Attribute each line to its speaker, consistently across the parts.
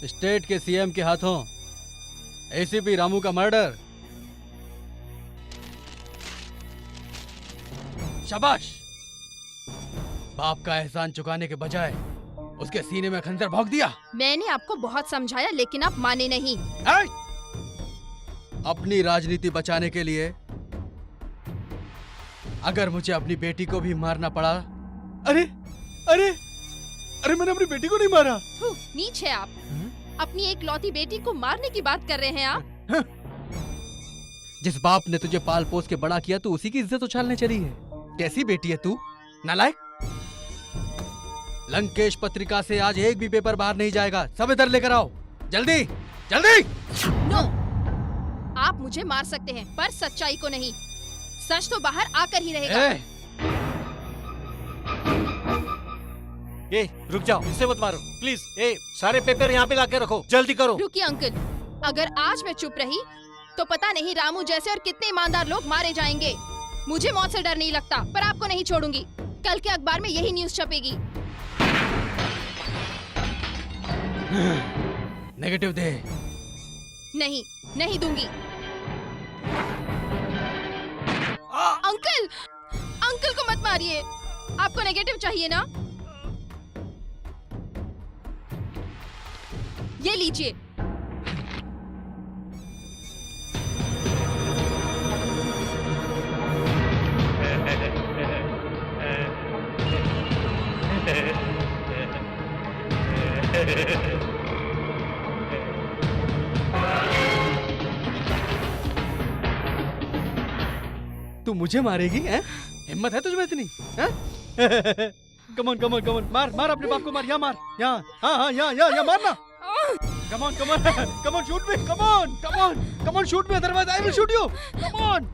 Speaker 1: State के CM के हाथों एसीपी रामू का मर्डर। शाबाश। बाप का एहसान चुकाने के बजाय उसके सीने में खंजर भोंक दिया।
Speaker 2: मैंने आपको बहुत समझाया लेकिन आप माने नहीं।
Speaker 1: अपनी राजनीति बचाने के लिए अगर मुझे अपनी बेटी को भी मारना पड़ा। अरे अरे अरे मैंने अपनी बेटी को नहीं मारा।
Speaker 2: नीच है आप। अपनी एक लौती बेटी को मारने की बात कर रहे हैं आप।
Speaker 1: जिस बाप ने तुझे पाल पोस के बड़ा किया तू उसी की इज्जत उछालने चली है। कैसी बेटी है तू, नालायक। लंकेश पत्रिका से आज एक भी पेपर बाहर नहीं जाएगा। सब इधर लेकर आओ, जल्दी जल्दी।
Speaker 2: नो, आप मुझे मार सकते हैं पर सच्चाई को नहीं। सच तो बाहर आकर ही रहेगा।
Speaker 3: ए, रुक जाओ, इसे मत मारो प्लीज। ए, सारे पेपर यहाँ पे लाके रखो, जल्दी करो।
Speaker 2: रुकिए अंकल, अगर आज मैं चुप रही तो पता नहीं रामू जैसे और कितने ईमानदार लोग मारे जाएंगे। मुझे मौत से डर नहीं लगता, पर आपको नहीं छोड़ूंगी। कल के अखबार में यही न्यूज़ छपेगी।
Speaker 1: नेगेटिव दे।
Speaker 2: नहीं, नहीं दूंगी। अंकल, अंकल को मत मारिए। आपको नेगेटिव चाहिए ना? ये लीजिए।
Speaker 1: तू मुझे मारेगी हैं? हिम्मत है तुझमें इतनी? कमॉन कमॉन कमॉन, मार मार अपने बाप को, मार। यहाँ मार, यहाँ। हाँ हाँ यहाँ मारना। Come on come on come on, shoot me. Come on come on come on, shoot me, otherwise I will shoot you. Come on.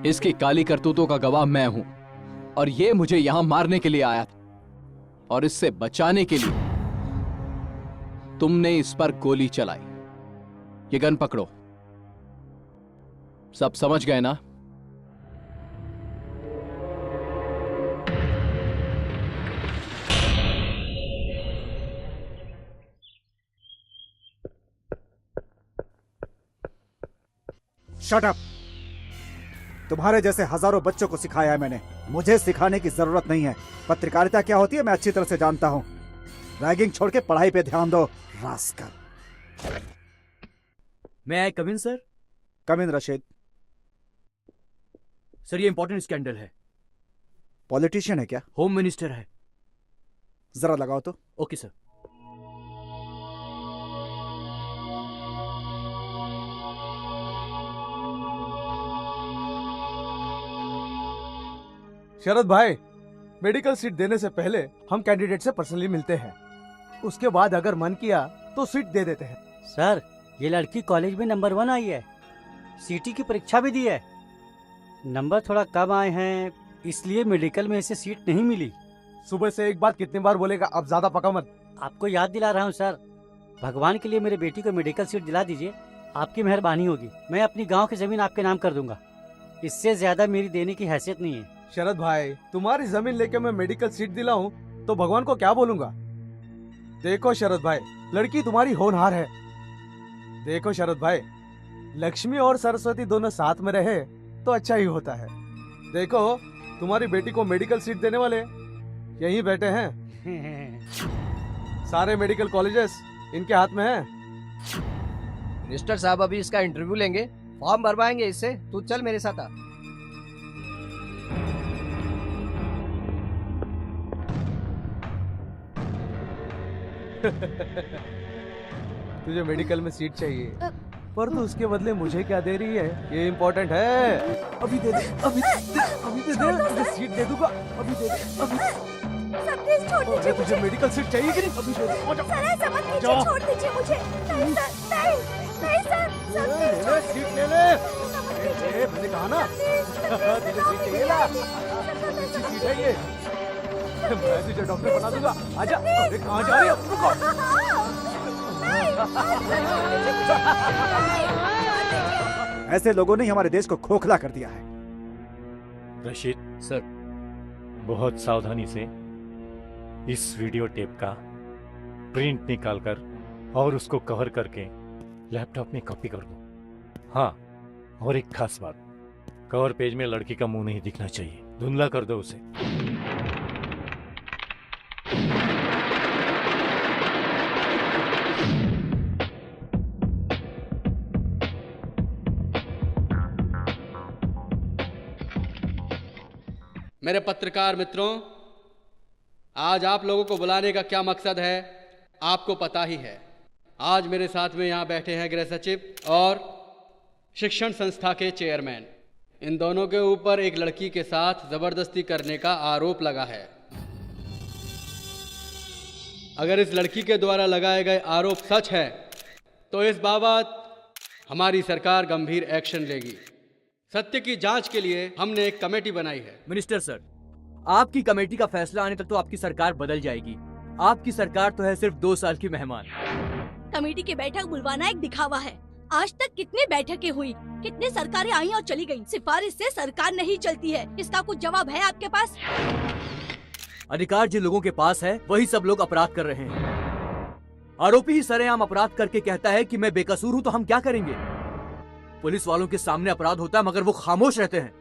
Speaker 4: इसकी काली करतूतों का गवाह मैं हूं और ये मुझे यहां मारने के लिए आया था, और इससे बचाने के लिए तुमने इस पर गोली चलाई। ये गन पकड़ो। सब समझ गए ना?
Speaker 5: Shut up. तुम्हारे जैसे हजारों बच्चों को सिखाया है मैंने, मुझे सिखाने की जरूरत नहीं है। पत्रकारिता क्या होती है मैं अच्छी तरह से जानता हूं। रैगिंग छोड़ के पढ़ाई पे ध्यान दो, रास्कल।
Speaker 6: मैं आई कम इन सर?
Speaker 5: कम इन रशीद।
Speaker 6: सर ये इंपॉर्टेंट स्कैंडल है।
Speaker 5: पॉलिटिशियन है क्या?
Speaker 6: होम मिनिस्टर है।
Speaker 5: जरा लगाओ तो।
Speaker 6: Okay sir.
Speaker 7: शरद भाई, मेडिकल सीट देने से पहले हम कैंडिडेट से पर्सनली मिलते हैं। उसके बाद अगर मन किया तो सीट दे देते हैं।
Speaker 8: सर, ये लड़की कॉलेज में नंबर 1 आई है, सीटी की परीक्षा भी दी है। नंबर थोड़ा कम आए हैं इसलिए मेडिकल में इसे सीट नहीं मिली।
Speaker 7: सुबह से एक बात कितनी बार बोलेगा, अब ज्यादा पका मत।
Speaker 8: आपको याद दिला रहा हूँ सर, भगवान के लिए मेरे बेटी को मेडिकल सीट दिला दीजिए, आपकी मेहरबानी होगी। मैं अपनी गाँव की जमीन आपके नाम कर दूंगा, इससे ज्यादा मेरी देने की हैसियत नहीं है।
Speaker 7: शरद भाई, तुम्हारी जमीन लेके मैं मेडिकल सीट दिलाऊं तो भगवान को क्या बोलूंगा? देखो शरद भाई, लड़की तुम्हारी होनहार है। देखो शरद भाई, लक्ष्मी और सरस्वती दोनों साथ में रहे तो अच्छा ही होता है। देखो तुम्हारी बेटी को मेडिकल सीट देने वाले यहीं बैठे हैं। सारे मेडिकल कॉलेजेस इनके हाथ में हैं।
Speaker 9: मिनिस्टर साहब अभी इसका इंटरव्यू लेंगे, फॉर्म भरवाएंगे इससे। तू चल मेरे साथ आ।
Speaker 7: तुझे मेडिकल में सीट चाहिए, पर तू उसके बदले मुझे क्या दे रही है ये इम्पोर्टेंट है। अभी दे दे, अभी दे दे, तुझे सीट दे दूंगा। अभी दे दे, अभी।
Speaker 10: सर प्लीज छोड़ दीजिए मुझे।
Speaker 7: तुझे मेडिकल सीट चाहिए कि नहीं? अभी दे दे।
Speaker 10: सर ऐसा मत कीजिए, छोड़ दीजिए मुझे। नहीं सर, नहीं सर, सर प्लीज छोड़ दीजिए।
Speaker 7: सीट ले ले। मैंने कहा ना, तुझे सीट चाहिए ना? अच्छी सीट है ये। मैं तुझे डॉक्टर बना दूंगा। आजा। अरे कहाँ जा रही हो? रुको।
Speaker 5: ऐसे लोगों ने हमारे देश को खोखला कर दिया है।
Speaker 3: रशीद
Speaker 6: सर।
Speaker 3: बहुत सावधानी से इस वीडियो टेप का प्रिंट निकालकर और उसको कवर करके लैपटॉप में कॉपी कर दो। हाँ, और एक खास बात, कवर पेज में लड़की का मुंह नहीं दिखना चाहिए, धुंधला कर दो उसे।
Speaker 1: मेरे पत्रकार मित्रों, आज आप लोगों को बुलाने का क्या मकसद है आपको पता ही है। आज मेरे साथ में यहाँ बैठे हैं गृह सचिव और शिक्षण संस्था के चेयरमैन। इन दोनों के ऊपर एक लड़की के साथ जबरदस्ती करने का आरोप लगा है। अगर इस लड़की के द्वारा लगाए गए आरोप सच है तो इस बाबत हमारी सरकार गंभीर एक्शन लेगी। सत्य की जांच के लिए हमने एक कमेटी बनाई है।
Speaker 6: मिनिस्टर सर, आपकी कमेटी का फैसला आने तक तो आपकी सरकार बदल जाएगी। आपकी सरकार तो है सिर्फ 2 साल की मेहमान।
Speaker 10: कमेटी की बैठक बुलवाना एक दिखावा है। आज तक कितनी बैठकें हुई, कितनी सरकारें आई और चली गईं। सिफारिश से सरकार नहीं चलती है। इसका कुछ जवाब है आपके पास?
Speaker 6: अधिकार जिन लोगों के पास है वही सब लोग अपराध कर रहे हैं। आरोपी ही सरेआम अपराध करके कहता है कि मैं बेकसूर हूँ, तो हम क्या करेंगे? पुलिस वालों के सामने अपराध होता है मगर वो खामोश रहते हैं।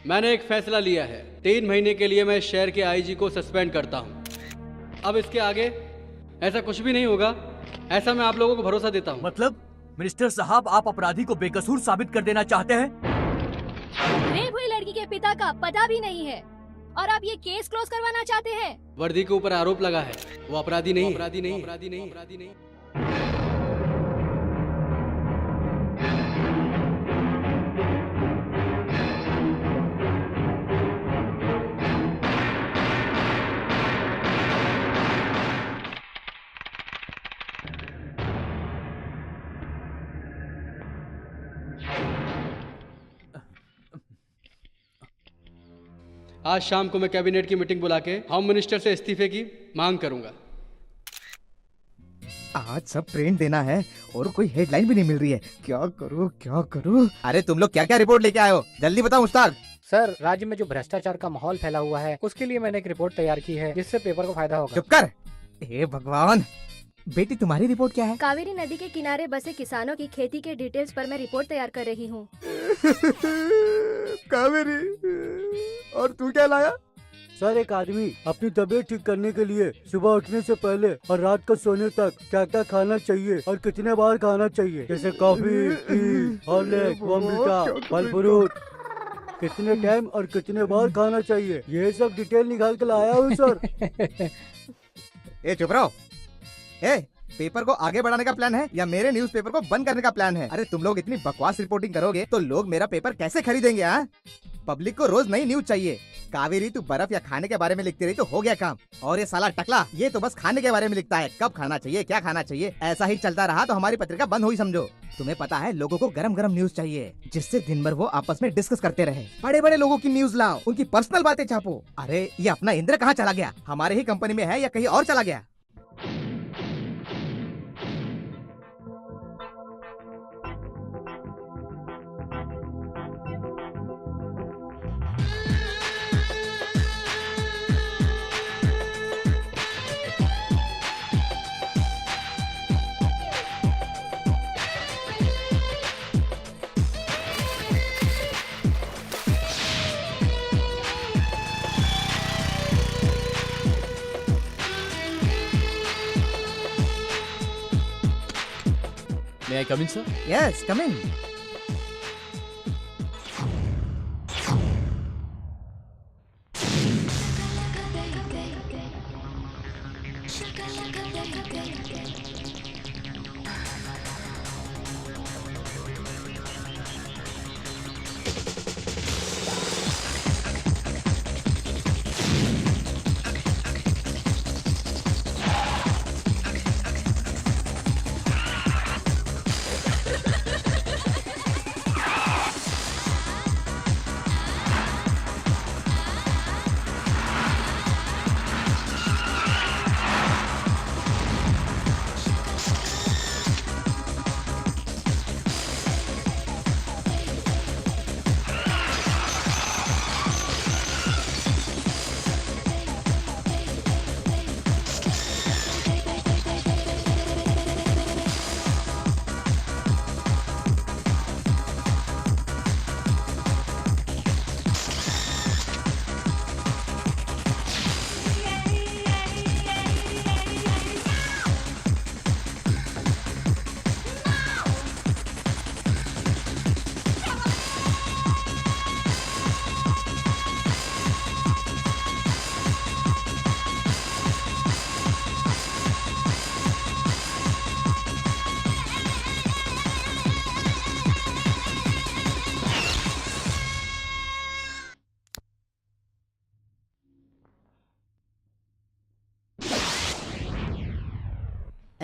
Speaker 1: मैंने एक फैसला लिया है। 3 महीने के लिए मैं शहर के आईजी को सस्पेंड करता हूँ। अब इसके आगे ऐसा कुछ भी नहीं होगा, ऐसा मैं आप लोगों को भरोसा देता हूँ।
Speaker 6: मतलब मिनिस्टर साहब, आप अपराधी को बेकसूर साबित कर देना चाहते हैं?
Speaker 10: रेप हुई लड़की के पिता का पता भी नहीं है और आप ये केस क्लोज करवाना चाहते हैं?
Speaker 1: वर्दी के ऊपर आरोप लगा है, वो अपराधी नहीं, अपराधी नहीं, अपराधी नहीं, अपराधी नहीं। आज शाम को मैं कैबिनेट की मीटिंग बुला के होम मिनिस्टर से इस्तीफे की मांग करूंगा।
Speaker 11: आज सब प्रिंट देना है और कोई हेडलाइन भी नहीं मिल रही है। क्या करूं क्या करूं? अरे तुम लोग क्या क्या रिपोर्ट लेके आए हो, जल्दी बताओ मुश्ताक।
Speaker 12: सर, राज्य में जो भ्रष्टाचार का माहौल फैला हुआ है उसके लिए मैंने एक रिपोर्ट तैयार की है जिससे पेपर को फायदा होगा।
Speaker 11: चुप कर। हे भगवान, बेटी तुम्हारी रिपोर्ट क्या है?
Speaker 10: कावेरी नदी के किनारे बसे किसानों की खेती के डिटेल्स पर मैं रिपोर्ट तैयार कर रही हूँ।
Speaker 11: कावेरी, और तू क्या लाया?
Speaker 8: सर, एक आदमी अपनी तबीयत ठीक करने के लिए सुबह उठने से पहले और रात को सोने तक क्या क्या खाना चाहिए और कितने बार खाना चाहिए, जैसे कॉफी, टी, हॉर्लिक्स, बॉर्नवीटा, फल फ्रूट, कितने टाइम और कितने बार खाना चाहिए, ये सब डिटेल निकाल के लाया हूँ सर।
Speaker 11: ए चुप रहो। ए, पेपर को आगे बढ़ाने का प्लान है या मेरे न्यूज़पेपर को बंद करने का प्लान है? अरे तुम लोग इतनी बकवास रिपोर्टिंग करोगे तो लोग मेरा पेपर कैसे खरीदेंगे? हाँ, पब्लिक को रोज नई न्यूज चाहिए। कावेरी, तू बर्फ या खाने के बारे में लिखती रही तो हो गया काम, और ये साला टकला ये तो बस खाने के बारे में लिखता है। कब खाना चाहिए, क्या खाना चाहिए, ऐसा ही चलता रहा तो हमारी पत्रिका बंद हुई समझो। तुम्हें पता है, लोगों को गरम गरम न्यूज चाहिए जिससे दिन भर वो आपस में डिस्कस करते रहे। बड़े बड़े लोगों की न्यूज लाओ, उनकी पर्सनल बातें छापो। अरे ये अपना इंद्र कहाँ चला गया? हमारे ही कंपनी में है या कहीं और चला गया?
Speaker 4: May I come in, sir?
Speaker 11: Yes, come in.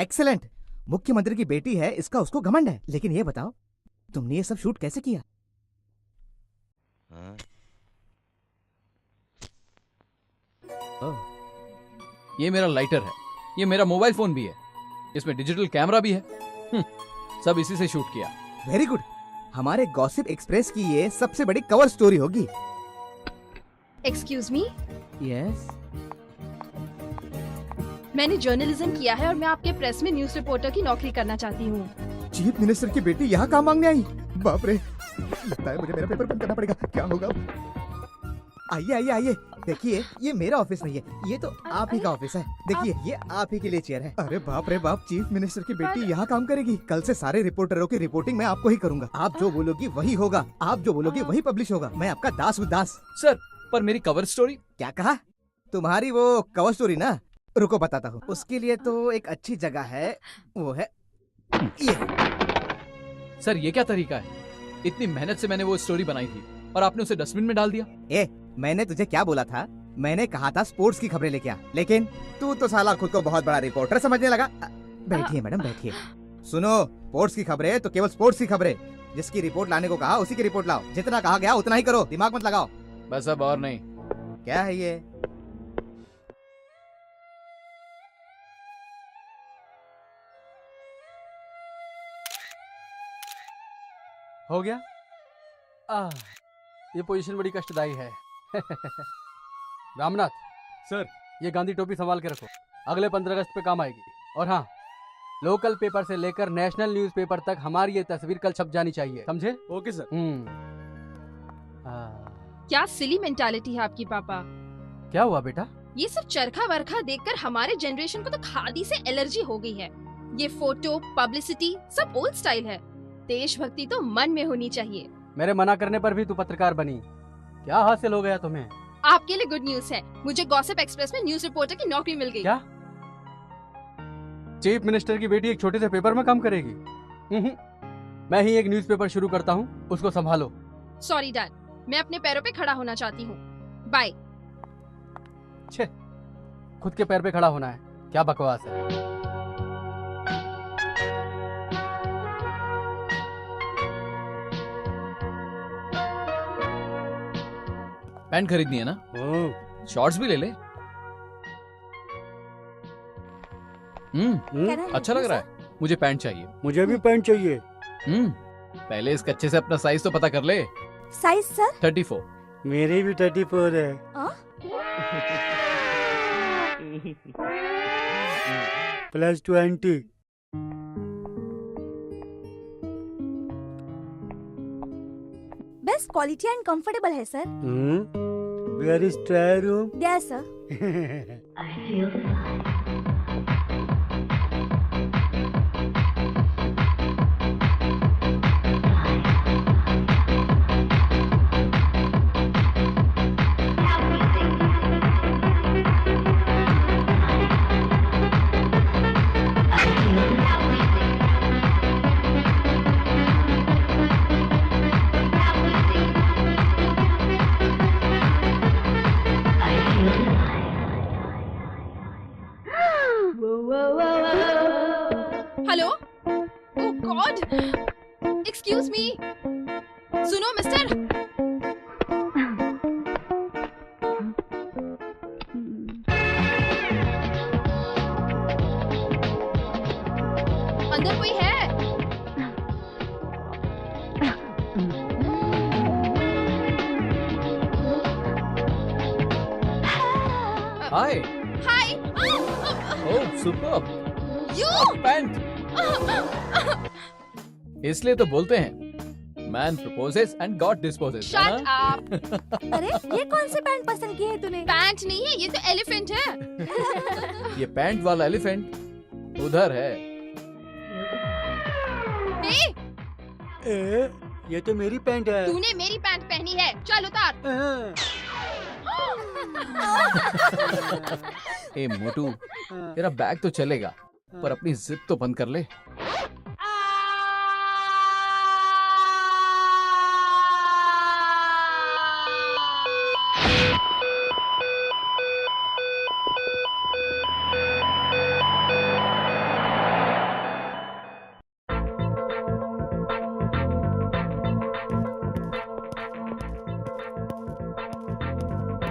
Speaker 11: Excellent. मुख्यमंत्री की बेटी है, इसका उसको घमंड है। लेकिन ये बताओ, तुमने ये सब शूट कैसे किया?
Speaker 4: ये मेरा लाइटर है, ये मेरा मोबाइल फोन भी है, इसमें डिजिटल कैमरा भी है। सब इसी से शूट किया।
Speaker 11: Very good. हमारे गॉसिप एक्सप्रेस की ये सबसे बड़ी कवर स्टोरी होगी।
Speaker 2: Excuse me,
Speaker 11: yes.
Speaker 2: मैंने जर्नलिज्म किया है और मैं आपके प्रेस में न्यूज़ रिपोर्टर की नौकरी करना चाहती हूँ।
Speaker 11: चीफ मिनिस्टर की बेटी यहाँ काम मांगने आई? बाप रे, लगता है मुझे मेरा पेपर बंद करना पड़ेगा। क्या होगा? आइए आइए आइए, देखिए ये मेरा ऑफिस नहीं है, ये तो आप ही का ऑफिस है। देखिए ये आप ही के लिए चेयर है। अरे बाप रे बाप, चीफ मिनिस्टर की बेटी यहाँ काम करेगी। कल से सारे रिपोर्टरों की रिपोर्टिंग मैं आपको ही करूंगा। आप जो बोलोगी वही होगा, आप जो बोलोगी वही पब्लिश होगा। मैं आपका दास उदास।
Speaker 4: सर, पर मेरी कवर स्टोरी?
Speaker 11: क्या कहा? तुम्हारी वो कवर स्टोरी ना, रुको बताता हूँ। उसके लिए तो एक अच्छी जगह है, वो है ये।
Speaker 4: सर ये क्या तरीका है? इतनी मेहनत से मैंने वो स्टोरी बनाई थी और आपने उसे डस्टबिन में डाल दिया।
Speaker 11: ए, मैंने तुझे क्या बोला था? मैंने कहा था स्पोर्ट्स की खबरें लेके आ, लेकिन तू तो साला खुद को बहुत बड़ा रिपोर्टर समझने लगा। बैठिए मैडम बैठिए। सुनो, स्पोर्ट्स की खबरें तो केवल स्पोर्ट्स की खबरें। जिसकी रिपोर्ट लाने को कहा उसी की रिपोर्ट लाओ। जितना कहा गया उतना ही करो, दिमाग मत लगाओ।
Speaker 4: बस अब और नहीं।
Speaker 11: क्या है ये?
Speaker 1: हो गया? ये पोजीशन बड़ी कष्टदायी है। रामनाथ
Speaker 7: सर,
Speaker 1: ये गांधी टोपी संभाल के रखो, अगले 15 अगस्त पे काम आएगी। और हाँ, लोकल पेपर से लेकर नेशनल न्यूज़पेपर तक हमारी ये तस्वीर कल छप जानी चाहिए, समझे?
Speaker 7: Okay sir.
Speaker 2: क्या सिली मेंटालिटी है आपकी पापा।
Speaker 1: क्या हुआ बेटा?
Speaker 2: ये सब चरखा वरखा देखकर हमारे जनरेशन को तो खादी से एलर्जी हो गई है। ये फोटो पब्लिसिटी सब ओल्ड स्टाइल है। देशभक्ति तो मन में होनी चाहिए।
Speaker 1: मेरे मना करने पर भी तू पत्रकार बनी, क्या हासिल हो गया तुम्हें?
Speaker 2: आपके लिए गुड न्यूज है, मुझे गॉसिप एक्सप्रेस में न्यूज़ रिपोर्टर की नौकरी मिल गई।
Speaker 1: क्या? चीफ मिनिस्टर की बेटी एक छोटे से पेपर में काम करेगी? मैं ही एक न्यूज़पेपर शुरू करता हूँ, उसको संभालो।
Speaker 2: सॉरी डैड, मैं अपने पैरों पे खड़ा होना चाहती हूँ। बाय।
Speaker 1: छे, खुद के पैर पे खड़ा होना है, क्या बकवास है।
Speaker 4: पैंट खरीदनी है ना? शॉर्ट्स भी ले ले। अच्छा लग रहा है। मुझे पैंट चाहिए।
Speaker 8: मुझे भी पैंट चाहिए।
Speaker 4: पहले इस कच्चे से अपना साइज तो पता कर ले।
Speaker 10: Size sir?
Speaker 4: 34।
Speaker 8: मेरे भी 34 है। Plus 20।
Speaker 10: Best quality and comfortable है sir.
Speaker 8: Where is trial room?
Speaker 10: There sir.
Speaker 2: Hello, oh God, excuse me, सुनो मिस्टर। अंदर कोई है?
Speaker 4: Hi.
Speaker 2: Hi.
Speaker 4: Oh superb.
Speaker 2: You
Speaker 4: pant. इसलिए तो बोलते हैं man proposes and God disposes.
Speaker 2: Shut up.
Speaker 10: अरे ये कौन से पैंट पसंद की है तूने?
Speaker 2: पैंट नहीं है, ये तो एलिफेंट है।
Speaker 4: ये पैंट वाला एलिफेंट उधर है।
Speaker 8: ये तो मेरी पैंट है।
Speaker 2: तूने मेरी पैंट पहनी है, चल उतार।
Speaker 4: ए मोटू, तेरा बैग तो चलेगा पर अपनी जिद तो बंद कर ले।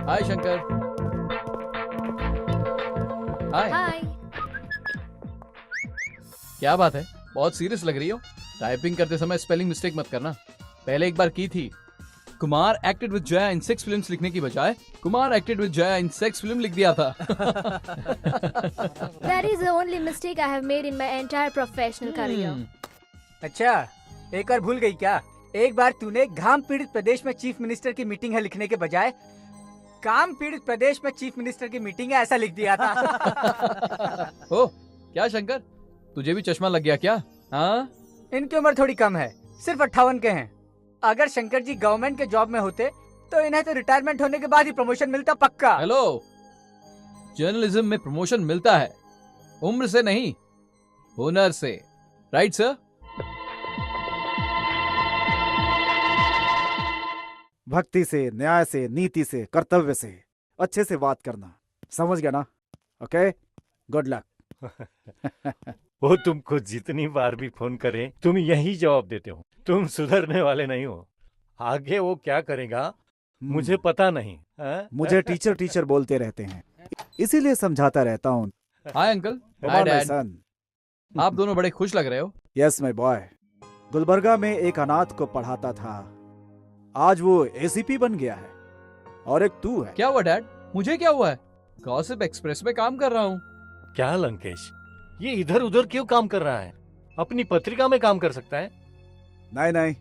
Speaker 4: हाय शंकर। हाय।
Speaker 2: हाय।
Speaker 4: क्या बात है, बहुत सीरियस लग रही हो। टाइपिंग करते समय स्पेलिंग मिस्टेक मत करना। पहले एक बार की थी। Kumar acted with Jaya in 6 films लिखने की बजाय Kumar acted with Jaya in 6 film लिख दिया था।
Speaker 13: That is the only mistake I have made in my entire professional career.
Speaker 12: अच्छा, एक और भूल गई क्या? एक बार तूने घाम पीड़ित प्रदेश में चीफ मिनिस्टर की मीटिंग है लिखने के बजाय काम पीड़ित प्रदेश में चीफ मिनिस्टर की मीटिंग है ऐसा लिख दिया था।
Speaker 4: ओ, क्या शंकर, तुझे भी चश्मा लग गया क्या? हाँ?
Speaker 12: इनकी उम्र थोड़ी कम है, सिर्फ 58 के हैं। अगर शंकर जी गवर्नमेंट के जॉब में होते तो इन्हें तो रिटायरमेंट होने के बाद ही प्रमोशन मिलता पक्का।
Speaker 4: हेलो, जर्नलिज्म में प्रमोशन मिलता है उम्र से नहीं, हुनर से। Right sir?
Speaker 5: भक्ति से, न्याय से, नीति से, कर्तव्य से अच्छे से बात करना, समझ गया ना? Okay, good luck.
Speaker 3: वो तुमको जितनी बार भी फोन करे तुम यही जवाब देते हो। तुम सुधरने वाले नहीं हो। आगे वो क्या करेगा मुझे पता नहीं।
Speaker 5: मुझे टीचर टीचर बोलते रहते हैं, इसीलिए समझाता रहता हूँ।
Speaker 4: Hi uncle.
Speaker 5: Hi dad.
Speaker 4: आप दोनों बड़े खुश लग रहे हो।
Speaker 5: Yes my boy. गुलबर्गा में एक अनाथ को पढ़ाता था, आज वो एसीपी बन गया है। और एक तू है।
Speaker 4: क्या हुआ डैड? मुझे क्या हुआ है? गॉसिप एक्सप्रेस में काम कर रहा हूँ।
Speaker 3: क्या लंकेश, ये इधर उधर क्यों काम कर रहा है? अपनी पत्रिका में काम कर सकता है।
Speaker 5: नहीं नहीं,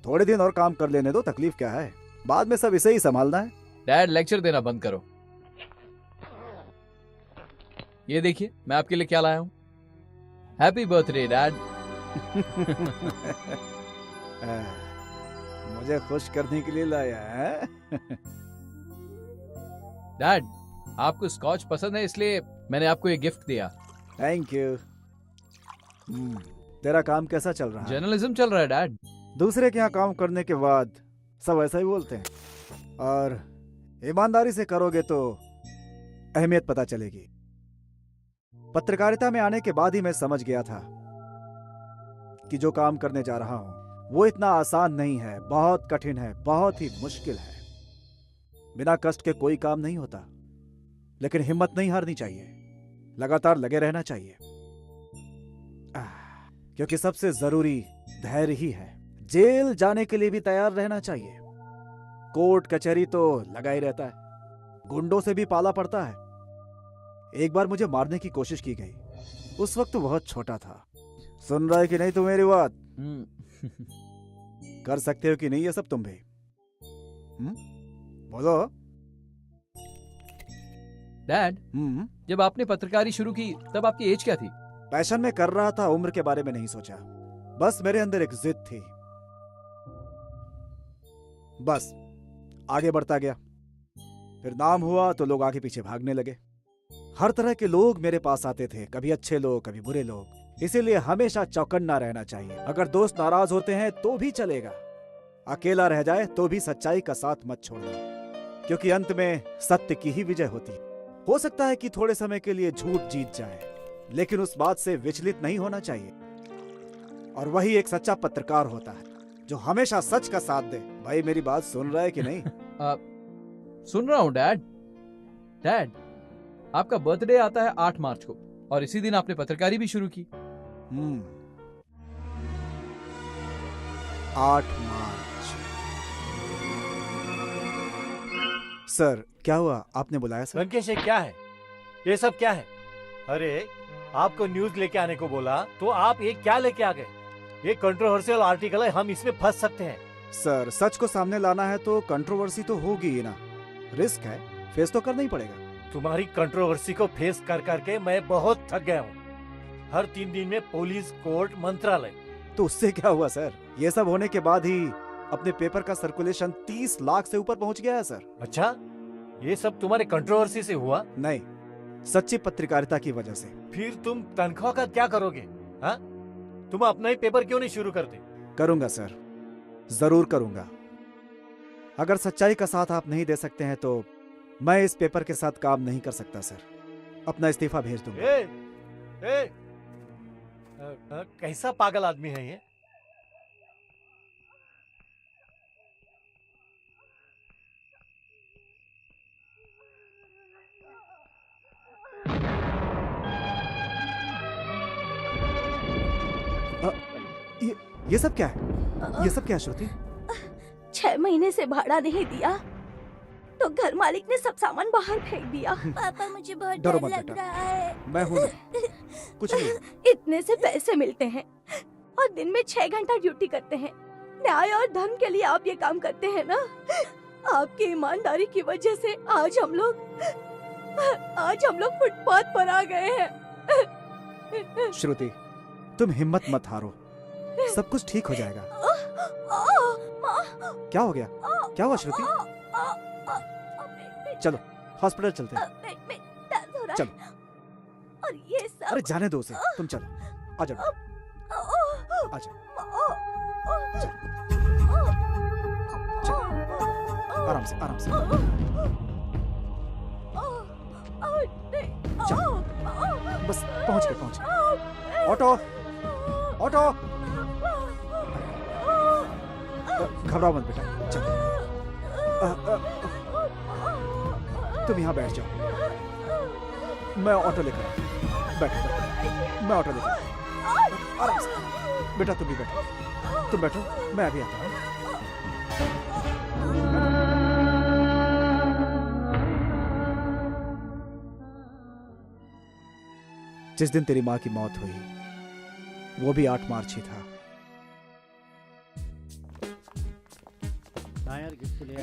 Speaker 5: थोड़े दिन और काम कर लेने दो, तकलीफ क्या है, बाद में सब इसे ही संभालना है।
Speaker 4: डैड लेक्चर देना बंद करो। ये देखिए मैं आपके लिए क्या लाया हूँ। Happy birthday dad.
Speaker 5: मुझे खुश करने के लिए लाया है।
Speaker 4: डैड, आपको स्कॉच पसंद है इसलिए मैंने आपको ये गिफ्ट दिया।
Speaker 5: Thank you. तेरा काम कैसा चल रहा है?
Speaker 4: जर्नलिज्म चल रहा है डैड।
Speaker 5: दूसरे के यहाँ काम करने के बाद सब ऐसा ही बोलते हैं, और ईमानदारी से करोगे तो अहमियत पता चलेगी। पत्रकारिता में आने के बाद ही मैं समझ गया था कि जो काम करने जा रहा हूं वो इतना आसान नहीं है, बहुत कठिन है, बहुत ही मुश्किल है। बिना कष्ट के कोई काम नहीं होता, लेकिन हिम्मत नहीं हारनी चाहिए, लगातार लगे रहना चाहिए, क्योंकि सबसे जरूरी धैर्य ही है। जेल जाने के लिए भी तैयार रहना चाहिए। कोर्ट कचहरी तो लगा ही रहता है, गुंडों से भी पाला पड़ता है। एक बार मुझे मारने की कोशिश की गई, उस वक्त तो बहुत छोटा था। सुन रहा है कि नहीं तू मेरी बात? कर सकते हो कि नहीं ये सब तुम भी? बोलो।
Speaker 4: डैड, जब आपने पत्रकारी शुरू की तब आपकी एज क्या थी?
Speaker 5: पैशन में कर रहा था, उम्र के बारे में नहीं सोचा। बस मेरे अंदर एक जिद थी, बस आगे बढ़ता गया। फिर नाम हुआ तो लोग आगे पीछे भागने लगे। हर तरह के लोग मेरे पास आते थे, कभी अच्छे लोग, कभी बुरे लोग। इसीलिए हमेशा चौकन्ना रहना चाहिए। अगर दोस्त नाराज होते हैं तो भी चलेगा, अकेला रह जाए तो भी सच्चाई का साथ मत छोड़ना, क्योंकि अंत में सत्य की ही विजय होती है। हो सकता है कि थोड़े समय के लिए झूठ जीत जाए, लेकिन उस बात से विचलित नहीं होना चाहिए। और वही एक सच्चा पत्रकार होता है जो हमेशा सच का साथ दे। भाई मेरी बात सुन रहा है कि नहीं?
Speaker 4: सुन रहा हूँ डैड। डैड, आपका बर्थडे आता है 8 मार्च को, और इसी दिन आपने पत्रकारी भी शुरू की।
Speaker 5: 8 मार्च। सर क्या हुआ, आपने बुलाया सर?
Speaker 3: लंकेश, ये क्या है? ये सब क्या है? अरे आपको न्यूज लेके आने को बोला तो आप ये क्या लेके आ गए? ये कंट्रोवर्शियल आर्टिकल है, हम इसमें फंस सकते हैं।
Speaker 5: सर सच को सामने लाना है तो कंट्रोवर्सी तो होगी ही ना, रिस्क है, फेस तो करना ही पड़ेगा।
Speaker 3: तुम्हारी कंट्रोवर्सी को फेस कर करके मैं बहुत थक गया हूँ। हर 3 दिन में पुलिस, कोर्ट, मंत्रालय।
Speaker 5: तो उससे क्या हुआ सर? ये सब होने के बाद ही अपने पेपर का सर्कुलेशन 30 लाख से ऊपर पहुंच गया है सर।
Speaker 3: अच्छा, ये सब तुम्हारे कंट्रोवर्सी से हुआ?
Speaker 5: नहीं, सच्ची पत्रकारिता की वजह से।
Speaker 3: फिर तुम तनख्वाह का क्या करोगे? हाँ, तुम अपना ही पेपर क्यों नहीं शुरू करते?
Speaker 5: करूंगा सर, जरूर करूंगा। अगर सच्चाई का साथ आप नहीं दे सकते हैं तो मैं इस पेपर के साथ काम नहीं कर सकता सर, अपना इस्तीफा भेज दूंगा।
Speaker 3: कैसा पागल आदमी है ये?
Speaker 5: ये सब क्या है? ये सब क्या है श्रुति?
Speaker 10: 6 महीने से भाड़ा नहीं दिया तो घर मालिक ने सब सामान बाहर फेंक दिया। पापा मुझे बहुत
Speaker 5: डरो
Speaker 10: डर
Speaker 5: मत
Speaker 10: लग
Speaker 5: बेटा।
Speaker 10: रहा है।
Speaker 5: मैं हूं ना, कुछ नहीं।
Speaker 10: इतने से पैसे मिलते हैं और दिन में 6 घंटा ड्यूटी करते हैं। न्याय और धर्म के लिए आप ये काम करते हैं ना? आपकी ईमानदारी की वजह से आज हम लोग फुटपाथ पर आ गए हैं।
Speaker 5: श्रुति, तुम हिम्मत मत हारो, सब कुछ ठीक हो जाएगा। क्या हो गया? क्या हुआ श्रुति? चलो हॉस्पिटल चलते हैं। चलो।
Speaker 10: और ये सब।
Speaker 5: अरे जाने दो उसे, तुम चलो। आ जाओ, आ जाओ। आराम से, आराम से। चलो, बस पहुंच गए। Auto, auto. घबराओ मत बेटा, चलो। तुम यहाँ बैठ जाओ, मैं ऑटो लेकर। बैठो, मैं ऑटो लेकर। आराम से बेटा, तुम भी बैठो। तुम बैठो, मैं अभी आता हूँ। जिस दिन तेरी माँ की मौत हुई वो भी 8 मार्च ही था।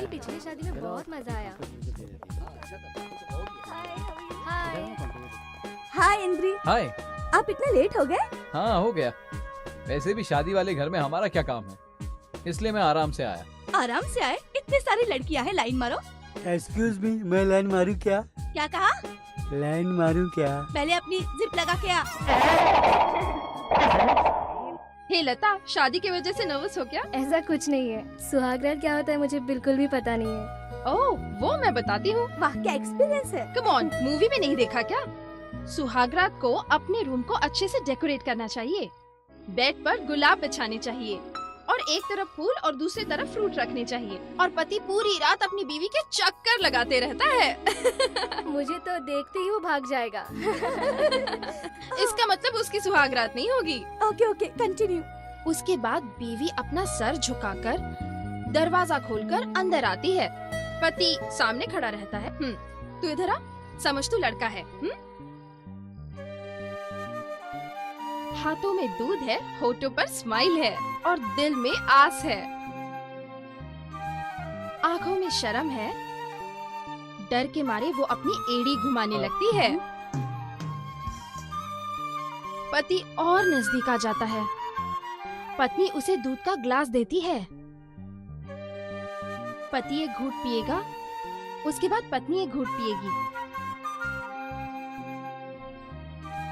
Speaker 13: पिछली शादी में बहुत मजा आया। हाय।
Speaker 10: हाय इंद्री।
Speaker 4: हाय।
Speaker 10: आप इतने लेट हो गए?
Speaker 4: हाँ हो गया। वैसे भी शादी वाले घर में हमारा क्या काम है, इसलिए मैं आराम से आया।
Speaker 10: आराम से आए? इतनी सारी लड़कियां हैं, लाइन मारो।
Speaker 8: एक्सक्यूज मी, मैं लाइन मारूं क्या?
Speaker 10: क्या कहा?
Speaker 8: लाइन मारूं क्या?
Speaker 10: पहले अपनी जिप लगा के आ।
Speaker 2: हे लता, शादी की वजह से नर्वस हो क्या?
Speaker 13: ऐसा कुछ नहीं है। सुहागरात क्या होता है मुझे बिल्कुल भी पता नहीं है।
Speaker 2: ओह, वो मैं बताती हूँ।
Speaker 10: वाह क्या एक्सपीरियंस है।
Speaker 2: कम ऑन, मूवी में नहीं देखा क्या? सुहागरात को अपने रूम को अच्छे से डेकोरेट करना चाहिए। बेड पर गुलाब बिछाने चाहिए और एक तरफ फूल और दूसरी तरफ फ्रूट रखने चाहिए। और पति पूरी रात अपनी बीवी के चक्कर लगाते रहता है।
Speaker 13: मुझे तो देखते ही वो भाग जाएगा।
Speaker 2: इसका मतलब उसकी सुहागरात नहीं होगी।
Speaker 10: Okay okay, continue.
Speaker 2: उसके बाद बीवी अपना सर झुकाकर दरवाजा खोलकर अंदर आती है। पति सामने खड़ा रहता है। तू इधर आ, समझ तू लड़का है। हाथों में दूध है, होठों पर स्माइल है और दिल में आस है। आंखों में शर्म है, डर के मारे वो अपनी एड़ी घुमाने लगती है। पति और नजदीक आ जाता है। पत्नी उसे दूध का ग्लास देती है। पति एक घूंट पिएगा, उसके बाद पत्नी एक घूंट पिएगी।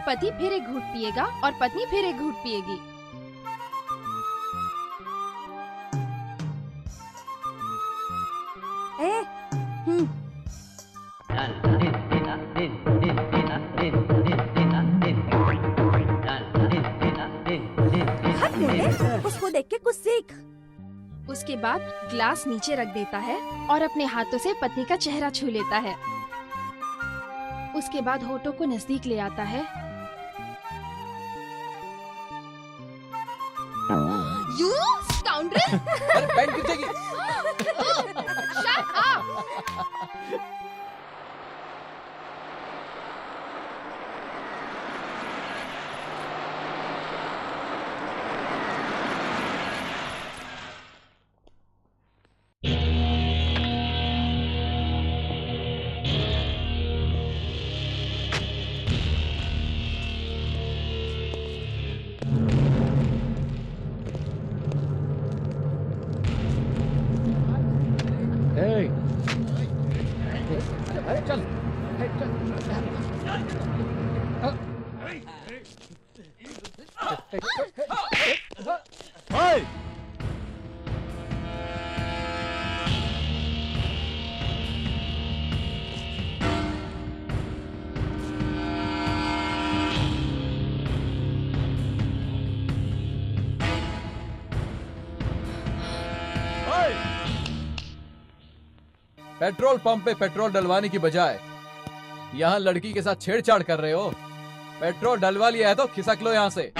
Speaker 2: पति फिर एक घूंट पिएगा और पत्नी फिर एक घूंट पिएगी।
Speaker 10: उसको देख के कुछ सीख।
Speaker 2: उसके बाद ग्लास नीचे रख देता है और अपने हाथों से पत्नी का चेहरा छू लेता है। उसके बाद होठों को नजदीक ले आता है। You scoundrel!
Speaker 4: अरे पैंट खींचेगी।
Speaker 2: Shut up!
Speaker 4: पेट्रोल पंप पे पेट्रोल डलवाने की बजाय यहाँ लड़की के साथ छेड़छाड़ कर रहे हो। पेट्रोल डलवा लिया है तो खिसक लो यहाँ से।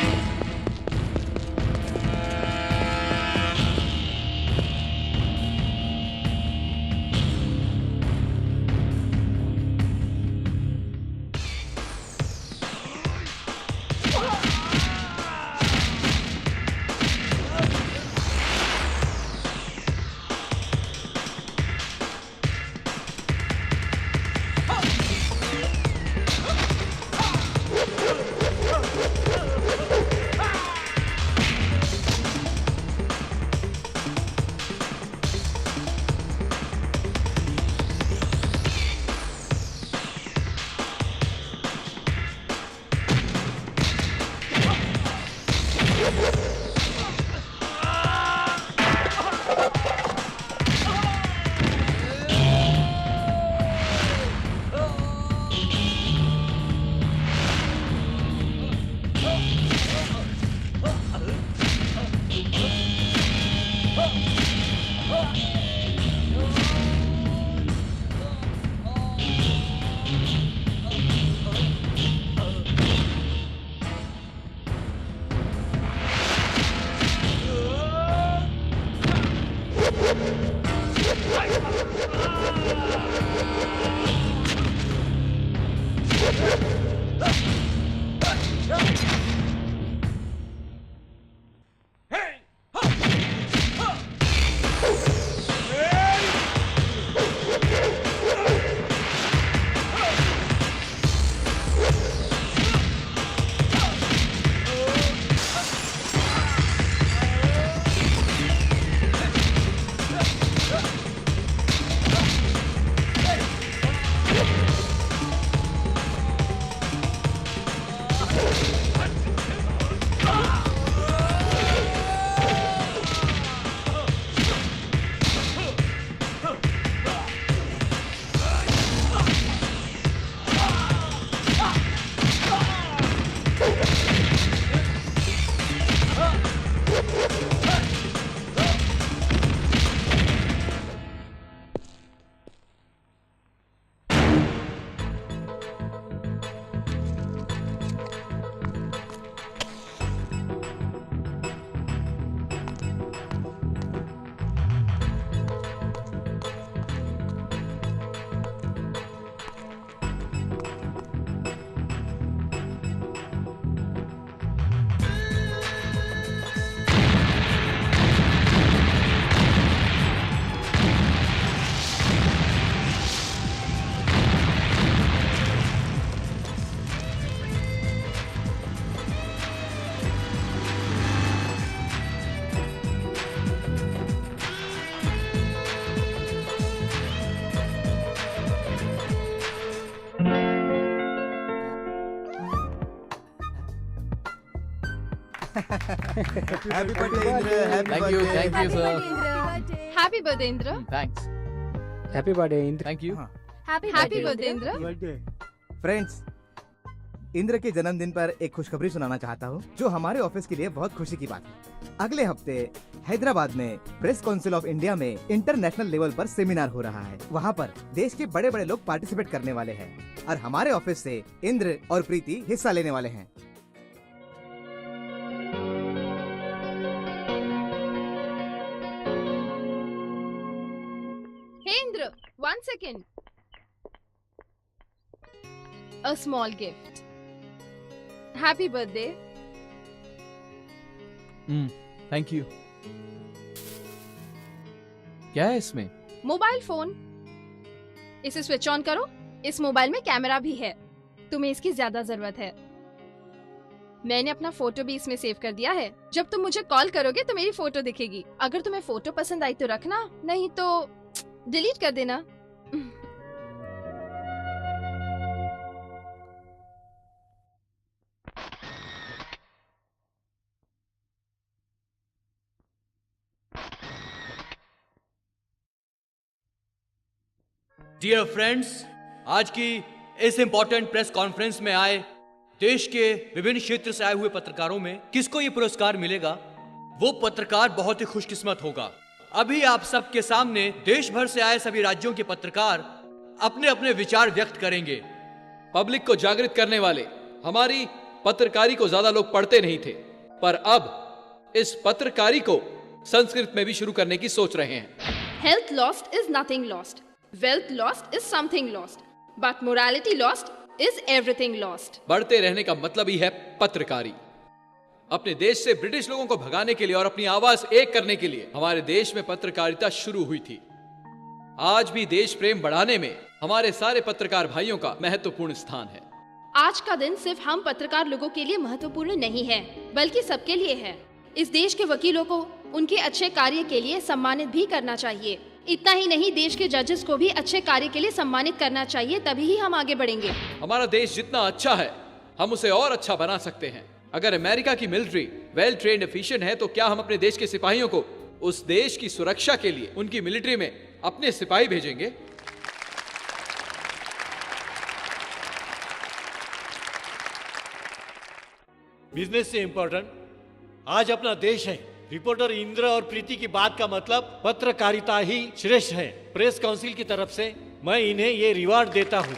Speaker 11: Happy birthday Indra, happy
Speaker 4: thank you sir.
Speaker 2: Happy birthday Indra.
Speaker 4: Thanks.
Speaker 8: Happy birthday Indra.
Speaker 4: Thank you.
Speaker 2: Happy birthday Indra.
Speaker 11: Friends, Indra के जन्मदिन पर एक खुशखबरी सुनाना चाहता हूँ जो हमारे ऑफिस के लिए बहुत खुशी की बात है। अगले हफ्ते हैदराबाद में प्रेस काउंसिल ऑफ इंडिया में इंटरनेशनल लेवल पर सेमिनार हो रहा है। वहाँ पर देश के बड़े बड़े लोग पार्टिसिपेट करने वाले हैं और हमारे ऑफिस से इंद्र और प्रीति हिस्सा लेने वाले हैं।
Speaker 2: हे Indra, 1 second. A small gift. Happy birthday.
Speaker 4: Thank you. क्या है इसमें?
Speaker 2: Mobile phone. इसे स्विच ऑन करो। इस मोबाइल में कैमरा भी है। तुम्हें इसकी ज्यादा जरूरत है। मैंने अपना फोटो भी इसमें सेव कर दिया है। जब तुम मुझे कॉल करोगे तो मेरी फोटो दिखेगी। अगर तुम्हें फोटो पसंद आई तो रखना, नहीं तो डिलीट कर देना।
Speaker 6: डियर फ्रेंड्स, आज की इस इंपॉर्टेंट प्रेस कॉन्फ्रेंस में आए देश के विभिन्न क्षेत्र से आए हुए पत्रकारों में किसको ये पुरस्कार मिलेगा, वो पत्रकार बहुत ही खुशकिस्मत होगा। अभी आप सबके सामने देश भर से आए सभी राज्यों के पत्रकार अपने अपने विचार व्यक्त करेंगे।
Speaker 14: पब्लिक को जागृत करने वाले हमारी पत्रकारी को ज्यादा लोग पढ़ते नहीं थे, पर अब इस पत्रकारी को संस्कृत में भी शुरू करने की सोच रहे हैं।
Speaker 2: Health lost is nothing lost. Wealth lost is something lost. But morality lost is everything lost.
Speaker 14: बढ़ते रहने का मतलब ही है पत्रकारी। अपने देश से ब्रिटिश लोगों को भगाने के लिए और अपनी आवाज एक करने के लिए हमारे देश में पत्रकारिता शुरू हुई थी। आज भी देश प्रेम बढ़ाने में हमारे सारे पत्रकार भाइयों का महत्वपूर्ण स्थान है।
Speaker 2: आज का दिन सिर्फ हम पत्रकार लोगों के लिए महत्वपूर्ण नहीं है, बल्कि सबके लिए है। इस देश के वकीलों को उनके अच्छे कार्य के लिए सम्मानित भी करना चाहिए। इतना ही नहीं, देश के जजेस को भी अच्छे कार्य के लिए सम्मानित करना चाहिए, तभी ही हम आगे बढ़ेंगे।
Speaker 14: हमारा देश जितना अच्छा है हम उसे और अच्छा बना सकते हैं। अगर अमेरिका की मिलिट्री वेल ट्रेन्ड एफिशिएंट है, तो क्या हम अपने देश के सिपाहियों को उस देश की सुरक्षा के लिए उनकी मिलिट्री में अपने सिपाही भेजेंगे?
Speaker 3: बिजनेस से इंपॉर्टेंट आज अपना देश है। रिपोर्टर इंद्र और प्रीति की बात का मतलब पत्रकारिता ही श्रेष्ठ है। प्रेस काउंसिल की तरफ से मैं इन्हें ये रिवार्ड देता हूँ।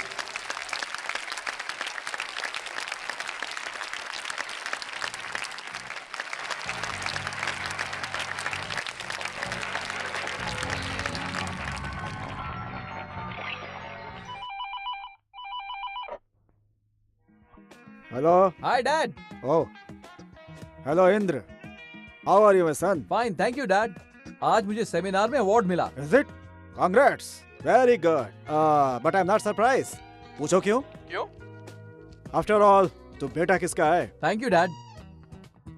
Speaker 5: Hello.
Speaker 4: Hi dad.
Speaker 5: Oh, hello Indra. How are you my son?
Speaker 4: Fine, thank you dad. आज मुझे सेमिनार में अवार्ड मिला।
Speaker 5: Is it? Congrats, very good. But I am not surprise. पूछो क्यों?
Speaker 4: क्यों?
Speaker 5: आफ्टर ऑल तो बेटा किसका है?
Speaker 4: Thank you dad.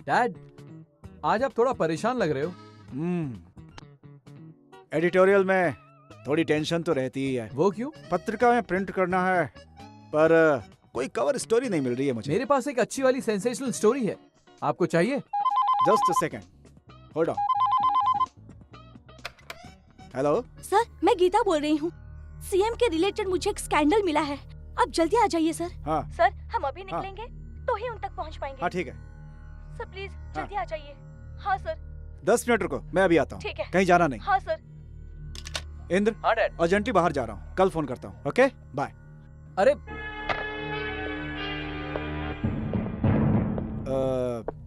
Speaker 4: डैड, आज आप थोड़ा परेशान लग रहे हो।
Speaker 5: एडिटोरियल में थोड़ी टेंशन तो रहती ही है।
Speaker 4: वो क्यों?
Speaker 5: पत्रिका में प्रिंट करना है, पर कोई कवर स्टोरी नहीं मिल रही है मुझे।
Speaker 4: मेरे पास एक अच्छी वाली सेंसेशनल स्टोरी है, आपको चाहिए?
Speaker 5: Just a second, hold on. Hello
Speaker 10: sir, मैं गीता बोल रही हूँ। सीएम के रिलेटेड मुझे एक स्कैंडल मिला है, आप जल्दी आ जाइए सर।
Speaker 5: हाँ
Speaker 10: सर, हम अभी निकलेंगे तो ही उन तक पहुँच पाएंगे।
Speaker 5: हाँ ठीक है
Speaker 10: सर, प्लीज जल्दी आ जाइए। हाँ सर।
Speaker 5: 10 मिनट रुको, मैं अभी आता हूँ।
Speaker 10: ठीक है।
Speaker 5: कहीं जाना नहीं।
Speaker 10: हाँ सर।
Speaker 5: इंद्र,
Speaker 4: हाँ डैड।
Speaker 5: अर्जेंटली बाहर जा रहा हूँ, कल फोन करता हूँ। Okay bye.
Speaker 4: अरे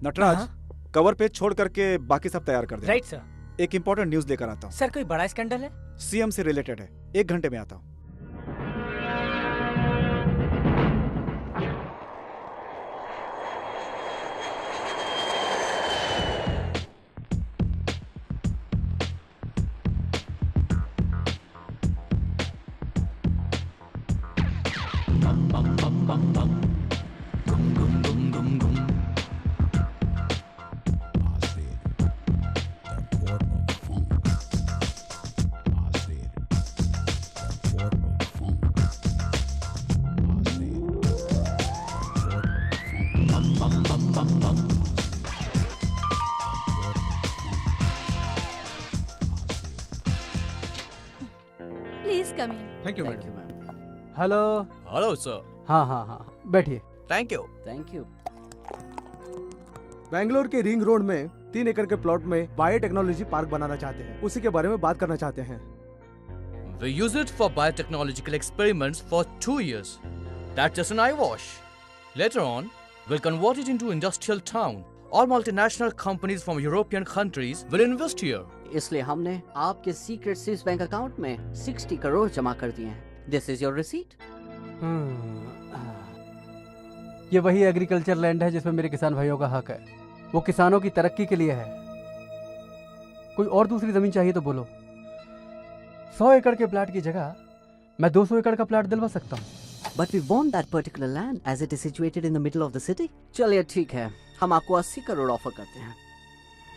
Speaker 5: नटराज, कवर पेज छोड़ करके बाकी सब तैयार कर दे।
Speaker 12: Right sir.
Speaker 5: एक इम्पोर्टेंट न्यूज लेकर आता हूँ।
Speaker 12: सर, कोई बड़ा स्कैंडल है?
Speaker 5: सीएम से रिलेटेड है। 1 घंटे में आता हूँ।
Speaker 10: Please come in.
Speaker 4: Thank you ma'am.
Speaker 8: Hello.
Speaker 6: Hello sir.
Speaker 8: हाँ हाँ हाँ, बैठिए।
Speaker 6: Thank you.
Speaker 9: Thank you.
Speaker 7: Bangalore के रिंग रोड में 3 एकड़ के प्लॉट में बायोटेक्नोलॉजी पार्क बनाना चाहते हैं, उसी के बारे में बात करना चाहते हैं।
Speaker 6: We use it for biotechnological experiments for 2 years. That's just an eyewash. Later on, we'll convert it into industrial town. All multinational companies from European countries will invest here.
Speaker 9: इसलिए हमने आपके सीक्रेट स्विस बैंक अकाउंट में 60 करोड़ जमा कर दिए हैं। This is your receipt.
Speaker 8: ये वही एग्रीकल्चर लैंड है जिसमें मेरे किसान भाइयों का हक है। वो किसानों की तरक्की के लिए है। कोई और दूसरी जमीन चाहिए तो बोलो। 100 एकड़ के प्लाट की जगह मैं 200 एकड़ का प्लाट दिलवा सकता हूँ।
Speaker 9: But we want that particular land as it is situated in the middle of the city. चलिए ठीक है, हम आपको 80 करोड़ ऑफर करते हैं।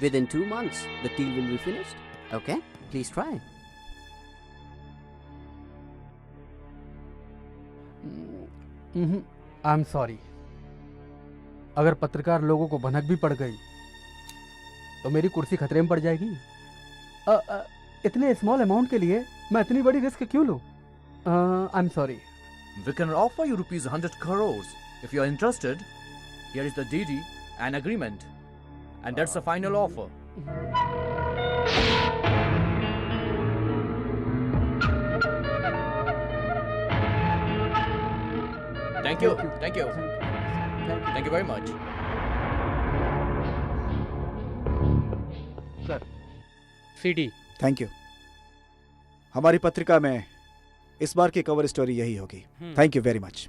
Speaker 9: Within 2 months, the deal will be finished. Okay? Please try.
Speaker 8: I am sorry. अगर पत्रकार लोगों को भनक भी पड़ गई तो मेरी कुर्सी खतरे में पड़ जाएगी। इतने स्मॉल अमाउंट के लिए मैं इतनी बड़ी रिस्क क्यों लूं? I am sorry.
Speaker 6: We can offer you rupees 100 crores. If you are interested, here is the DD and agreement. And that's the final offer. Thank you. Thank you. Thank you very much.
Speaker 8: Sir,
Speaker 1: CD.
Speaker 5: Thank you. हमारी पत्रिका में इस बार की cover story यही होगी। Thank you very much.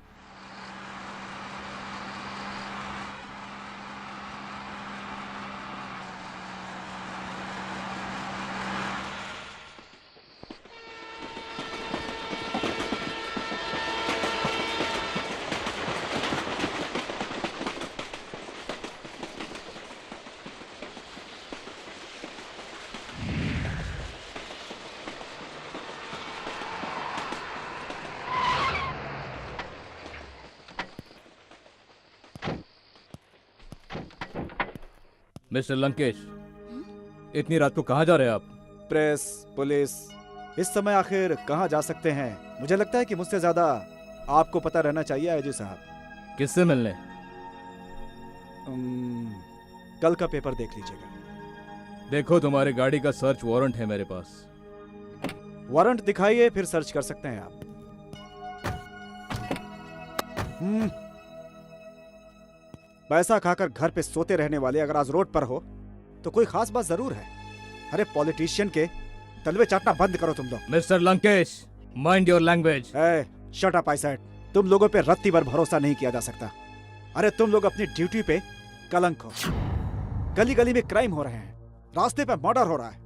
Speaker 6: Mister Lankesh, इतनी रात को कहाँ जा रहे हैं आप?
Speaker 5: प्रेस, पुलिस, इस समय आखिर कहाँ जा सकते हैं? मुझे लगता है कि मुझसे ज्यादा आपको पता रहना चाहिए आईजी साहब।
Speaker 6: किससे मिलने?
Speaker 5: कल का पेपर देख लीजिएगा।
Speaker 6: देखो, तुम्हारी गाड़ी का सर्च वारंट है मेरे पास।
Speaker 5: वारंट दिखाइए, फिर सर्च कर सकते हैं आप। पैसा खाकर घर पे सोते रहने वाले अगर आज रोड पर हो तो कोई खास बात जरूर है। अरे पॉलिटिशियन के तलवे चाटना बंद करो तुम लोग।
Speaker 6: Mister Lankesh, mind your language.
Speaker 5: Shut up I said. तुम लोगों पे रत्ती भर भरोसा नहीं किया जा सकता। अरे तुम लोग अपनी ड्यूटी पे कलंक हो। गली गली में क्राइम हो रहे हैं, रास्ते पे मर्डर हो रहा है,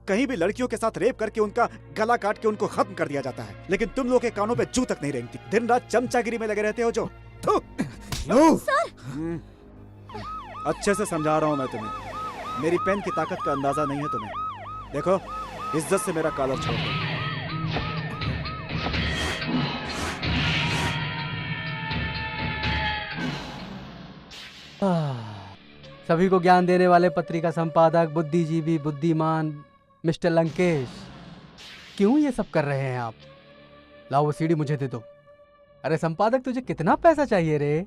Speaker 5: कहीं भी लड़कियों के साथ रेप करके उनका गला काट के उनको खत्म कर दिया जाता है, लेकिन तुम लोग के कानों पे जू तक नहीं रेंगती। दिन रात चमचागिरी में लगे रहते हो जो। अच्छे से समझा रहा हूं मैं तुम्हें। मेरी पेन की ताकत का अंदाजा नहीं है तुम्हें। देखो, इज्जत से मेरा कॉलर छोड़ दो।
Speaker 8: सभी को ज्ञान देने वाले पत्रिका संपादक, बुद्धिजीवी, बुद्धिमान मिस्टर लंकेश, क्यों ये सब कर रहे हैं आप? लाओ वो सीडी मुझे दे दो। अरे संपादक, तुझे कितना पैसा चाहिए रे?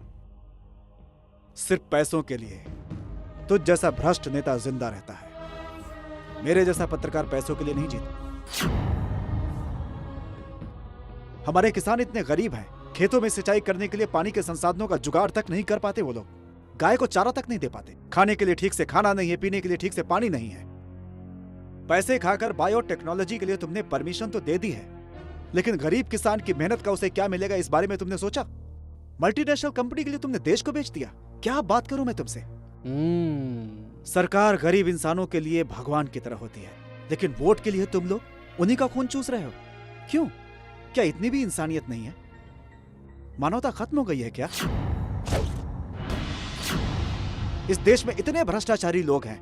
Speaker 5: सिर्फ पैसों के लिए तुझ जैसा भ्रष्ट नेता जिंदा रहता है। मेरे जैसा पत्रकार पैसों के लिए नहीं जीता। हमारे किसान इतने गरीब हैं, खेतों में सिंचाई करने के लिए पानी के संसाधनों का जुगाड़ तक नहीं कर पाते। वो लोग गाय को चारा तक नहीं दे पाते, खाने के लिए ठीक से खाना नहीं है, पीने के लिए ठीक से पानी नहीं है। पैसे खाकर बायोटेक्नोलॉजी के लिए तुमने परमिशन तो दे दी है, लेकिन गरीब किसान की मेहनत का उसे क्या मिलेगा इस बारे में तुमने सोचा? मल्टीनेशनल कंपनी के लिए तुमने देश को बेच दिया। क्या बात करूं मैं तुमसे? सरकार गरीब इंसानों के लिए भगवान की तरह होती है, लेकिन वोट के लिए तुम लोग उन्हीं का खून चूस रहे हो। क्यों? क्या इतनी भी इंसानियत नहीं है? मानवता खत्म हो गई है क्या? इस देश में इतने भ्रष्टाचारी लोग हैं,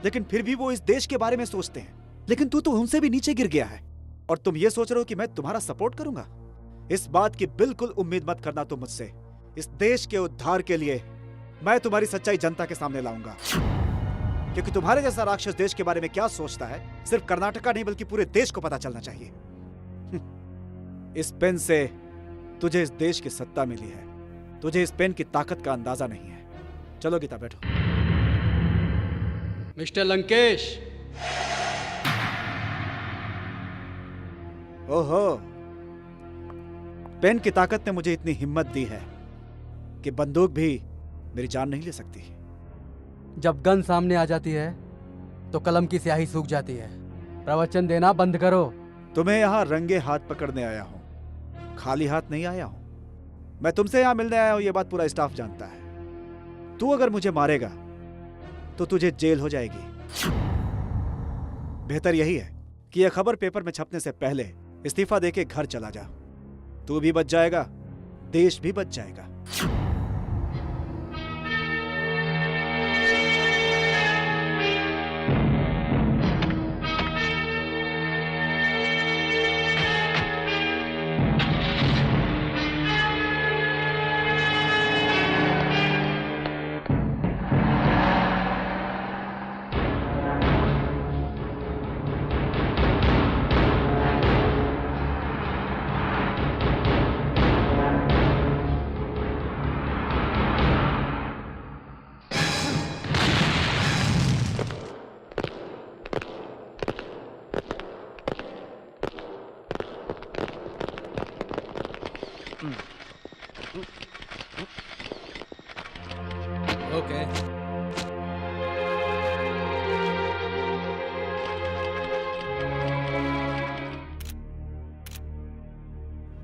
Speaker 5: लेकिन फिर भी वो इस देश के बारे में सोचते हैं। लेकिन तू तो उनसे भी नीचे गिर गया है और तुम ये सोच रहे हो कि मैं तुम्हारा सपोर्ट करूंगा। इस बात की बिल्कुल उम्मीद मत करना तुम मुझसे। इस देश के उद्धार के लिए मैं तुम्हारी सच्चाई जनता के सामने लाऊंगा, क्योंकि तुम्हारे जैसा राक्षस देश के बारे में क्या सोचता है सिर्फ कर्नाटका नहीं बल्कि पूरे देश को पता चलना चाहिए। इस पेन से तुझे इस देश की सत्ता मिली है, तुझे इस पेन की ताकत का अंदाजा नहीं है। चलो गीता बैठो।
Speaker 1: मिस्टर लंकेश,
Speaker 5: ओहो, पेन की ताकत ने मुझे इतनी हिम्मत दी है कि बंदूक भी मेरी जान नहीं ले सकती।
Speaker 15: जब गन सामने आ जाती है तो कलम की स्याही सूख जाती है। प्रवचन देना बंद करो।
Speaker 5: तुम्हें यहाँ रंगे हाथ पकड़ने आया हूँ, खाली हाथ नहीं आया हूँ। मैं तुमसे यहाँ मिलने आया हूँ, ये बात पूरा स्टाफ जानता है। तू अगर मुझे मारेगा तो तुझे जेल हो जाएगी। बेहतर यही है कि यह खबर पेपर में छपने से पहले इस्तीफा देके घर चला जा। तू भी बच जाएगा, देश भी बच जाएगा।
Speaker 14: Okay.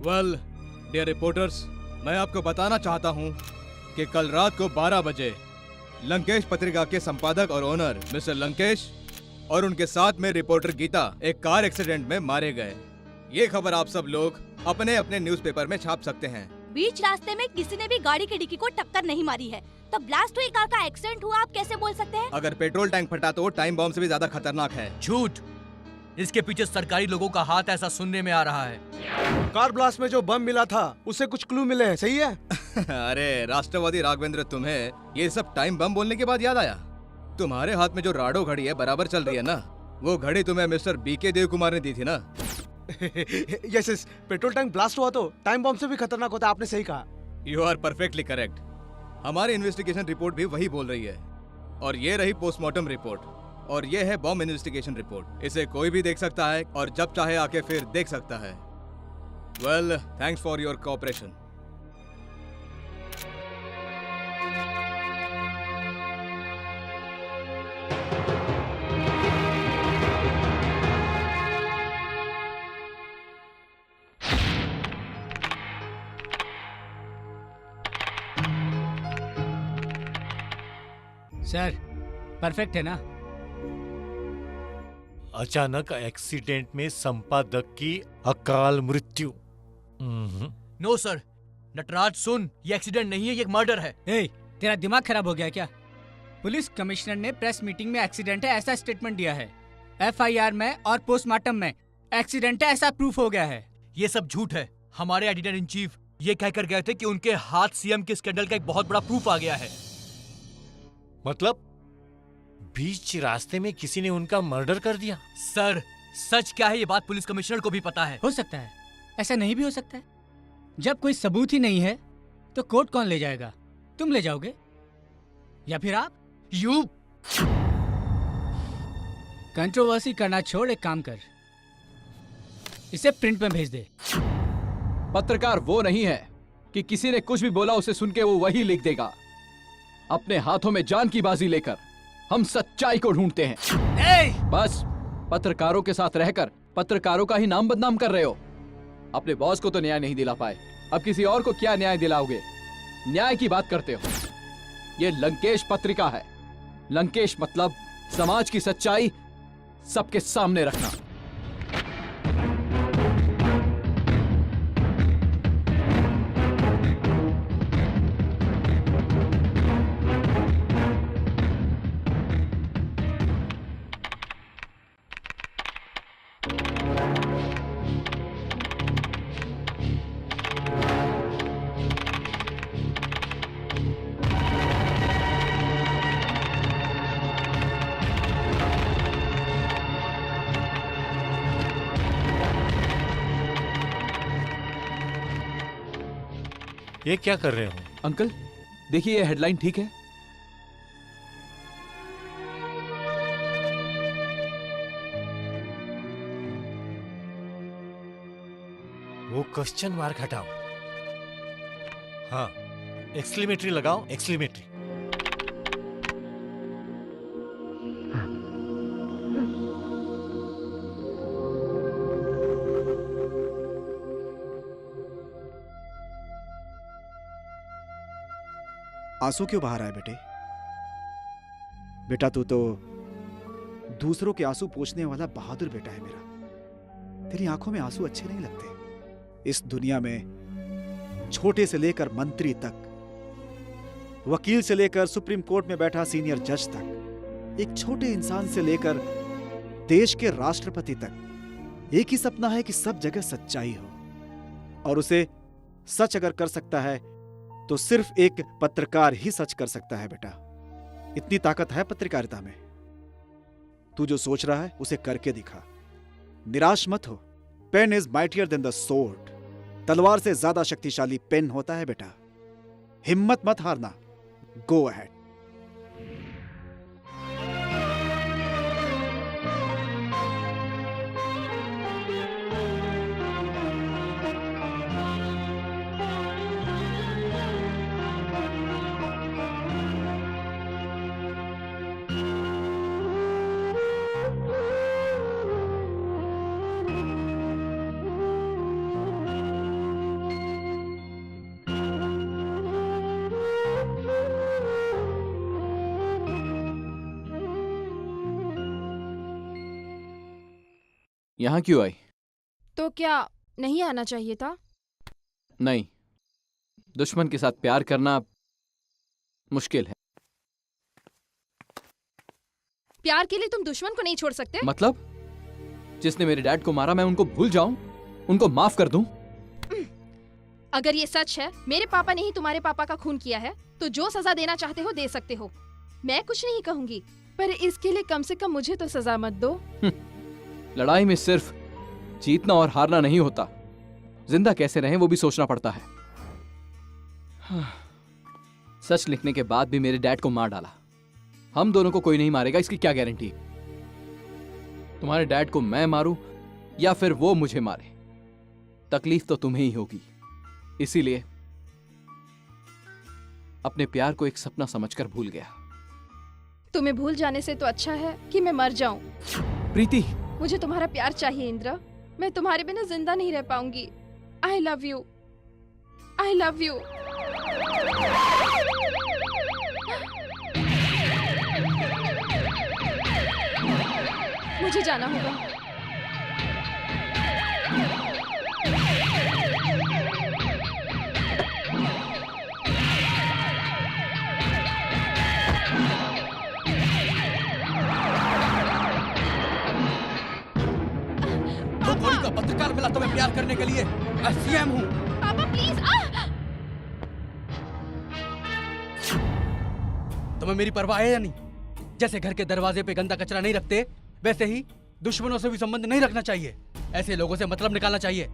Speaker 16: वेल डियर रिपोर्टर्स, मैं आपको बताना चाहता हूं कि कल रात को 12 बजे लंकेश पत्रिका के संपादक और ओनर मिस्टर लंकेश और उनके साथ में रिपोर्टर गीता एक कार एक्सीडेंट में मारे गए। ये खबर आप सब लोग अपने अपने न्यूज़पेपर में छाप सकते हैं।
Speaker 10: बीच रास्ते में किसी ने भी गाड़ी की डिक्की को टक्कर नहीं मारी है, तो ब्लास्ट हुई कार का एक्सीडेंट हुआ आप कैसे बोल सकते हैं?
Speaker 16: अगर पेट्रोल टैंक फटा तो टाइम बम से भी ज्यादा खतरनाक है।
Speaker 6: झूठ। इसके पीछे सरकारी लोगों का हाथ, ऐसा सुनने में आ रहा है।
Speaker 7: कार ब्लास्ट में जो बम मिला था उससे कुछ क्लू मिले हैं, सही है?
Speaker 16: अरे राष्ट्रवादी राघवेंद्र, तुम्हें ये सब टाइम बम बोलने के बाद याद आया। तुम्हारे हाथ में जो राडो घड़ी है बराबर चल रही है ना, वो घड़ी तुम्हें मिस्टर बीके देव कुमार ने दी थी ना।
Speaker 7: यस, पेट्रोल टैंक ब्लास्ट हुआ तो टाइम बम से भी खतरनाक होता है, आपने सही कहा।
Speaker 16: You are perfectly correct. हमारी इन्वेस्टिगेशन रिपोर्ट भी वही बोल रही है। और ये रही पोस्टमार्टम रिपोर्ट, और ये है बॉम्ब इन्वेस्टिगेशन रिपोर्ट। इसे कोई भी देख सकता है और जब चाहे आके फिर देख सकता है। Well, thanks for your cooperation.
Speaker 12: Sir, perfect है ना?
Speaker 3: अचानक एक्सीडेंट में संपादक की अकाल मृत्यु।
Speaker 6: नो सर, नटराज सुन, ये एक्सीडेंट नहीं है, ये एक मर्डर है।
Speaker 12: ए, तेरा दिमाग खराब हो गया क्या? पुलिस कमिश्नर ने प्रेस मीटिंग में एक्सीडेंट है ऐसा स्टेटमेंट दिया है। एफआईआर में और पोस्टमार्टम में एक्सीडेंट है ऐसा प्रूफ हो गया है।
Speaker 6: ये सब झूठ है। हमारे एडिटर इन चीफ ये कहकर गए थे कि उनके हाथ सीएम के स्कैंडल का एक बहुत बड़ा प्रूफ आ गया है।
Speaker 3: मतलब बीच रास्ते में किसी ने उनका मर्डर कर दिया?
Speaker 6: सर, सच क्या है ये बात पुलिस कमिश्नर को भी पता है।
Speaker 12: हो सकता है, ऐसा नहीं भी हो सकता है। जब कोई सबूत ही नहीं है तो कोर्ट कौन ले जाएगा? तुम ले जाओगे या फिर आप?
Speaker 6: यू
Speaker 12: कंट्रोवर्सी करना छोड़, एक काम कर, इसे प्रिंट में भेज दे।
Speaker 14: पत्रकार वो नहीं है कि किसी ने कुछ भी बोला उसे सुन के वो वही लिख देगा। अपने हाथों में जान की बाजी लेकर हम सच्चाई को ढूंढते हैं। बस पत्रकारों के साथ रहकर पत्रकारों का ही नाम बदनाम कर रहे हो। अपने बॉस को तो न्याय नहीं दिला पाए, अब किसी और को क्या न्याय दिलाओगे? न्याय की बात करते हो। ये लंकेश पत्रिका है। लंकेश मतलब समाज की सच्चाई सबके सामने रखना।
Speaker 3: ये क्या कर रहे हो?
Speaker 4: अंकल देखिए, ये हेडलाइन ठीक है?
Speaker 3: वो क्वेश्चन मार्क हटाओ। हाँ, एक्सक्लेमेटरी लगाओ, एक्सक्लेमेटरी।
Speaker 5: आंसू क्यों बहा रहा है बेटे? बेटा तू तो दूसरों के आंसू पोंछने वाला बहादुर बेटा है मेरा। तेरी आंखों में आंसू अच्छे नहीं लगते। इस दुनिया में छोटे से लेकर मंत्री तक, वकील से लेकर सुप्रीम कोर्ट में बैठा सीनियर जज तक, एक छोटे इंसान से लेकर देश के राष्ट्रपति तक एक ही सपना है कि सब जगह सच्चाई हो। और उसे सच अगर कर सकता है तो सिर्फ एक पत्रकार ही सच कर सकता है बेटा। इतनी ताकत है पत्रकारिता में। तू जो सोच रहा है उसे करके दिखा। निराश मत हो। Pen is mightier than the sword. तलवार से ज्यादा शक्तिशाली पेन होता है बेटा। हिम्मत मत हारना। Go ahead.
Speaker 4: यहाँ क्यों आई?
Speaker 2: तो क्या नहीं आना चाहिए था?
Speaker 4: नहीं, दुश्मन के साथ प्यार करना मुश्किल है।
Speaker 2: प्यार के लिए तुम दुश्मन को नहीं छोड़ सकते?
Speaker 4: मतलब जिसने मेरे डैड को मारा मैं उनको भूल जाऊं, उनको माफ कर दूं?
Speaker 2: अगर ये सच है, मेरे पापा ने ही तुम्हारे पापा का खून किया है, तो जो सजा देना चाहते हो दे सकते हो। मैं कुछ नहीं कहूंगी, पर इसके लिए कम से कम मुझे तो सजा मत दो।
Speaker 4: लड़ाई में सिर्फ जीतना और हारना नहीं होता, जिंदा कैसे रहें वो भी सोचना पड़ता है। सच लिखने के बाद भी मेरे डैड को मार डाला। हम दोनों को कोई नहीं मारेगा, इसकी क्या गारंटी? तुम्हारे डैड को मैं मारूं या फिर वो मुझे मारे, तकलीफ तो तुम्हें ही होगी। इसीलिए अपने प्यार को एक सपना समझकर भूल गया।
Speaker 2: तुम्हें भूल जाने से तो अच्छा है कि मैं मर जाऊं।
Speaker 4: प्रीति,
Speaker 2: मुझे तुम्हारा प्यार चाहिए इंद्र। मैं तुम्हारे बिना जिंदा नहीं रह पाऊंगी। I love you, I love you. मुझे जाना होगा।
Speaker 15: पत्रकार मिला तुम्हें प्यार करने के लिए। मैं सीएम हूँ।
Speaker 2: पापा प्लीज।
Speaker 15: तुम्हें मेरी परवाह है या नहीं? जैसे घर के दरवाजे पे गंदा कचरा नहीं रखते, वैसे ही दुश्मनों से भी संबंध नहीं रखना चाहिए। ऐसे लोगों से मतलब निकालना चाहिए।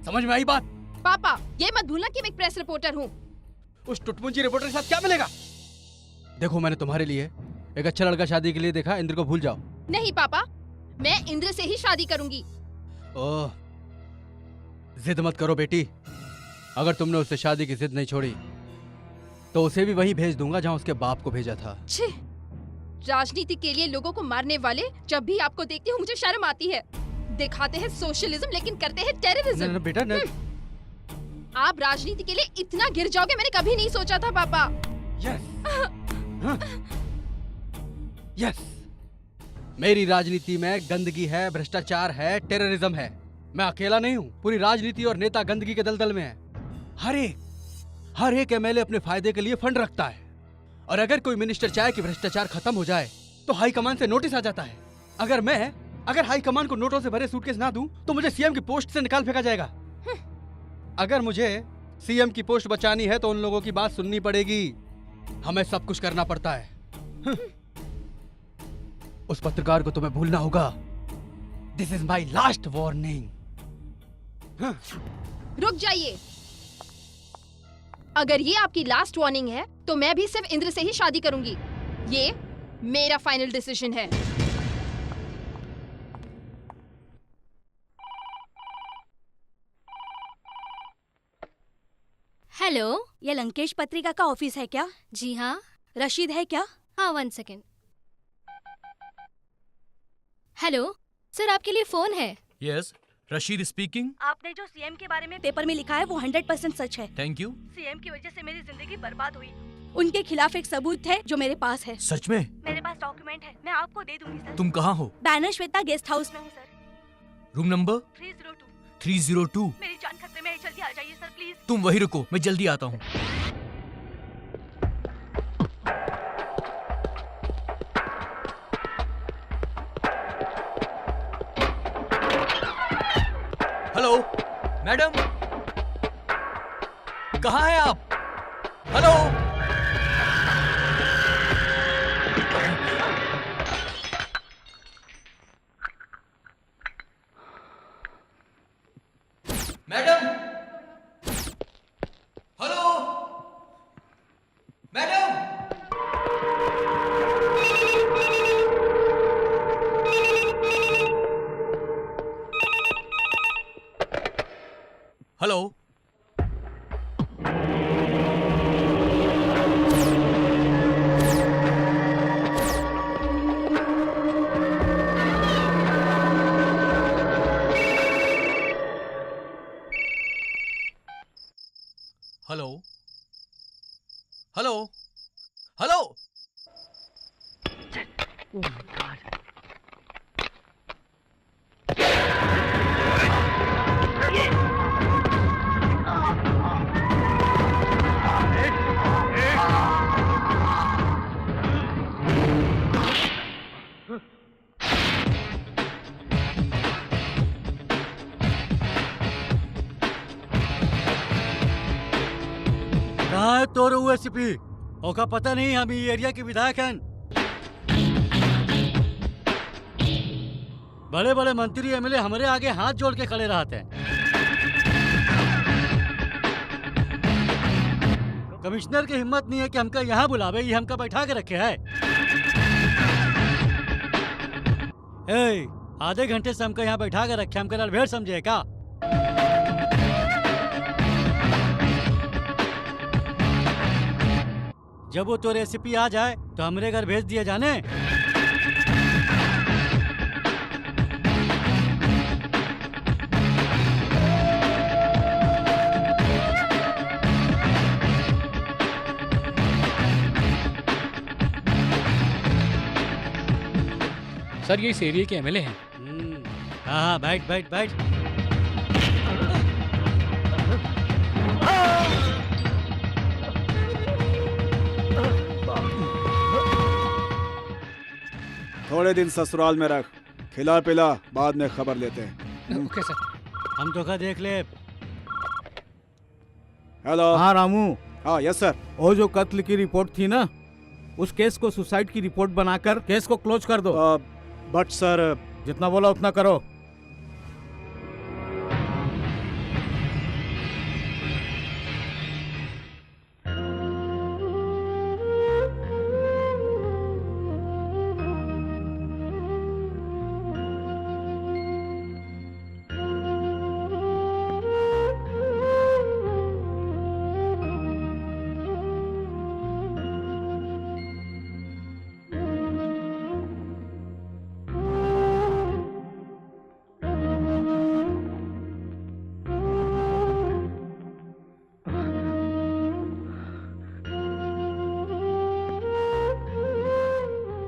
Speaker 15: समझ में आई बात?
Speaker 2: पापा ये मत भूलना कि मैं एक प्रेस रिपोर्टर हूँ।
Speaker 15: उस टुटमुंची रिपोर्टर के साथ क्या मिलेगा? देखो मैंने तुम्हारे लिए एक अच्छा लड़का शादी के लिए देखा। इंद्र को भूल जाओ।
Speaker 2: नहीं पापा, मैं इंद्र से ही शादी करूंगी।
Speaker 15: ओह, जिद मत करो बेटी। अगर तुमने उससे शादी की जिद नहीं छोड़ी तो उसे भी वहीं भेज दूंगा जहां उसके बाप को भेजा था।
Speaker 2: छे, राजनीति के लिए लोगों को मारने वाले जब भी आपको देखती हूँ मुझे शर्म आती है। दिखाते हैं सोशलिज्म लेकिन करते हैं टेररिज्म।
Speaker 15: न, बेटा न...
Speaker 2: आप राजनीति के लिए इतना गिर जाओगे मैंने कभी नहीं सोचा था पापा।
Speaker 15: यस, मेरी राजनीति में गंदगी है, भ्रष्टाचार है, टेररिज्म है। मैं अकेला नहीं हूँ, पूरी राजनीति और नेता गंदगी के दलदल में है। हर एक एमएलए अपने फायदे के लिए फंड रखता है, और अगर कोई मिनिस्टर चाहे कि भ्रष्टाचार खत्म हो जाए तो हाई कमान से नोटिस आ जाता है। अगर हाई कमान को नोटों से भरे सूटकेस ना दूं तो मुझे सीएम की पोस्ट से निकाल फेंका जाएगा। अगर मुझे सीएम की पोस्ट बचानी है तो उन लोगों की बात सुननी पड़ेगी। हमें सब कुछ करना पड़ता है। उस पत्रकार को तुम्हें भूलना होगा। This is my last warning.
Speaker 2: रुक जाइए। अगर ये आपकी लास्ट वार्निंग है तो मैं भी सिर्फ इंद्र से ही शादी करूंगी। ये मेरा फाइनल डिसीजन है।
Speaker 10: हेलो, ये लंकेश पत्रिका का ऑफिस है क्या?
Speaker 13: जी हाँ।
Speaker 10: रशीद है क्या?
Speaker 13: हाँ, 1 सेकेंड। हेलो सर, आपके लिए फोन है।
Speaker 17: Yes, Rashid speaking.
Speaker 10: आपने जो सीएम के बारे में पेपर में लिखा है वो 100% सच है।
Speaker 17: Thank you.
Speaker 10: सीएम की वजह से मेरी जिंदगी बर्बाद हुई। उनके खिलाफ एक सबूत है जो मेरे पास है।
Speaker 17: सच में?
Speaker 10: मेरे पास डॉक्यूमेंट है, मैं आपको दे दूंगी सर।
Speaker 17: तुम कहाँ हो?
Speaker 10: बैनर श्वेता गेस्ट हाउस में हूँ सर।
Speaker 17: Room number 302।
Speaker 10: मेरी जान खतरे में है, जल्दी आ जाइए सर प्लीज।
Speaker 17: तुम वही रुको, मैं जल्दी आता हूँ। हेलो मैडम, कहाँ हैं आप? Hello. Madam, hello madam. Hello. Hello hello hello.
Speaker 8: कहाँ है तोर एसपी? ओका पता नहीं, हम ये एरिया के विधायक हैं। बड़े बड़े मंत्री एमएलए हमारे आगे हाथ जोड़ के खड़े रहते हैं। कमिश्नर की हिम्मत नहीं है कि हमका यहाँ बुलावे, ये हमका बैठा के रखे है। आधे घंटे से हमका यहाँ बैठा के रखे, हमका भेड़ समझे क्या? जब वो तो रेसिपी आ जाए तो हमरे घर भेज दिए जाने।
Speaker 18: सर, ये इस एरिया के एमएलए हैं।
Speaker 8: हाँ, बैठ बैठ बैठ।
Speaker 5: थोड़े दिन ससुराल में रख, खिला पिला, बाद में खबर लेते हैं।
Speaker 18: Okay sir.
Speaker 8: हम धोखा देख ले।
Speaker 7: हेलो। हाँ रामू।
Speaker 5: हाँ यस सर।
Speaker 7: वो जो कत्ल की रिपोर्ट थी ना, उस केस को सुसाइड की रिपोर्ट बनाकर केस को क्लोज कर दो।
Speaker 5: बट सर,
Speaker 7: जितना बोला उतना करो।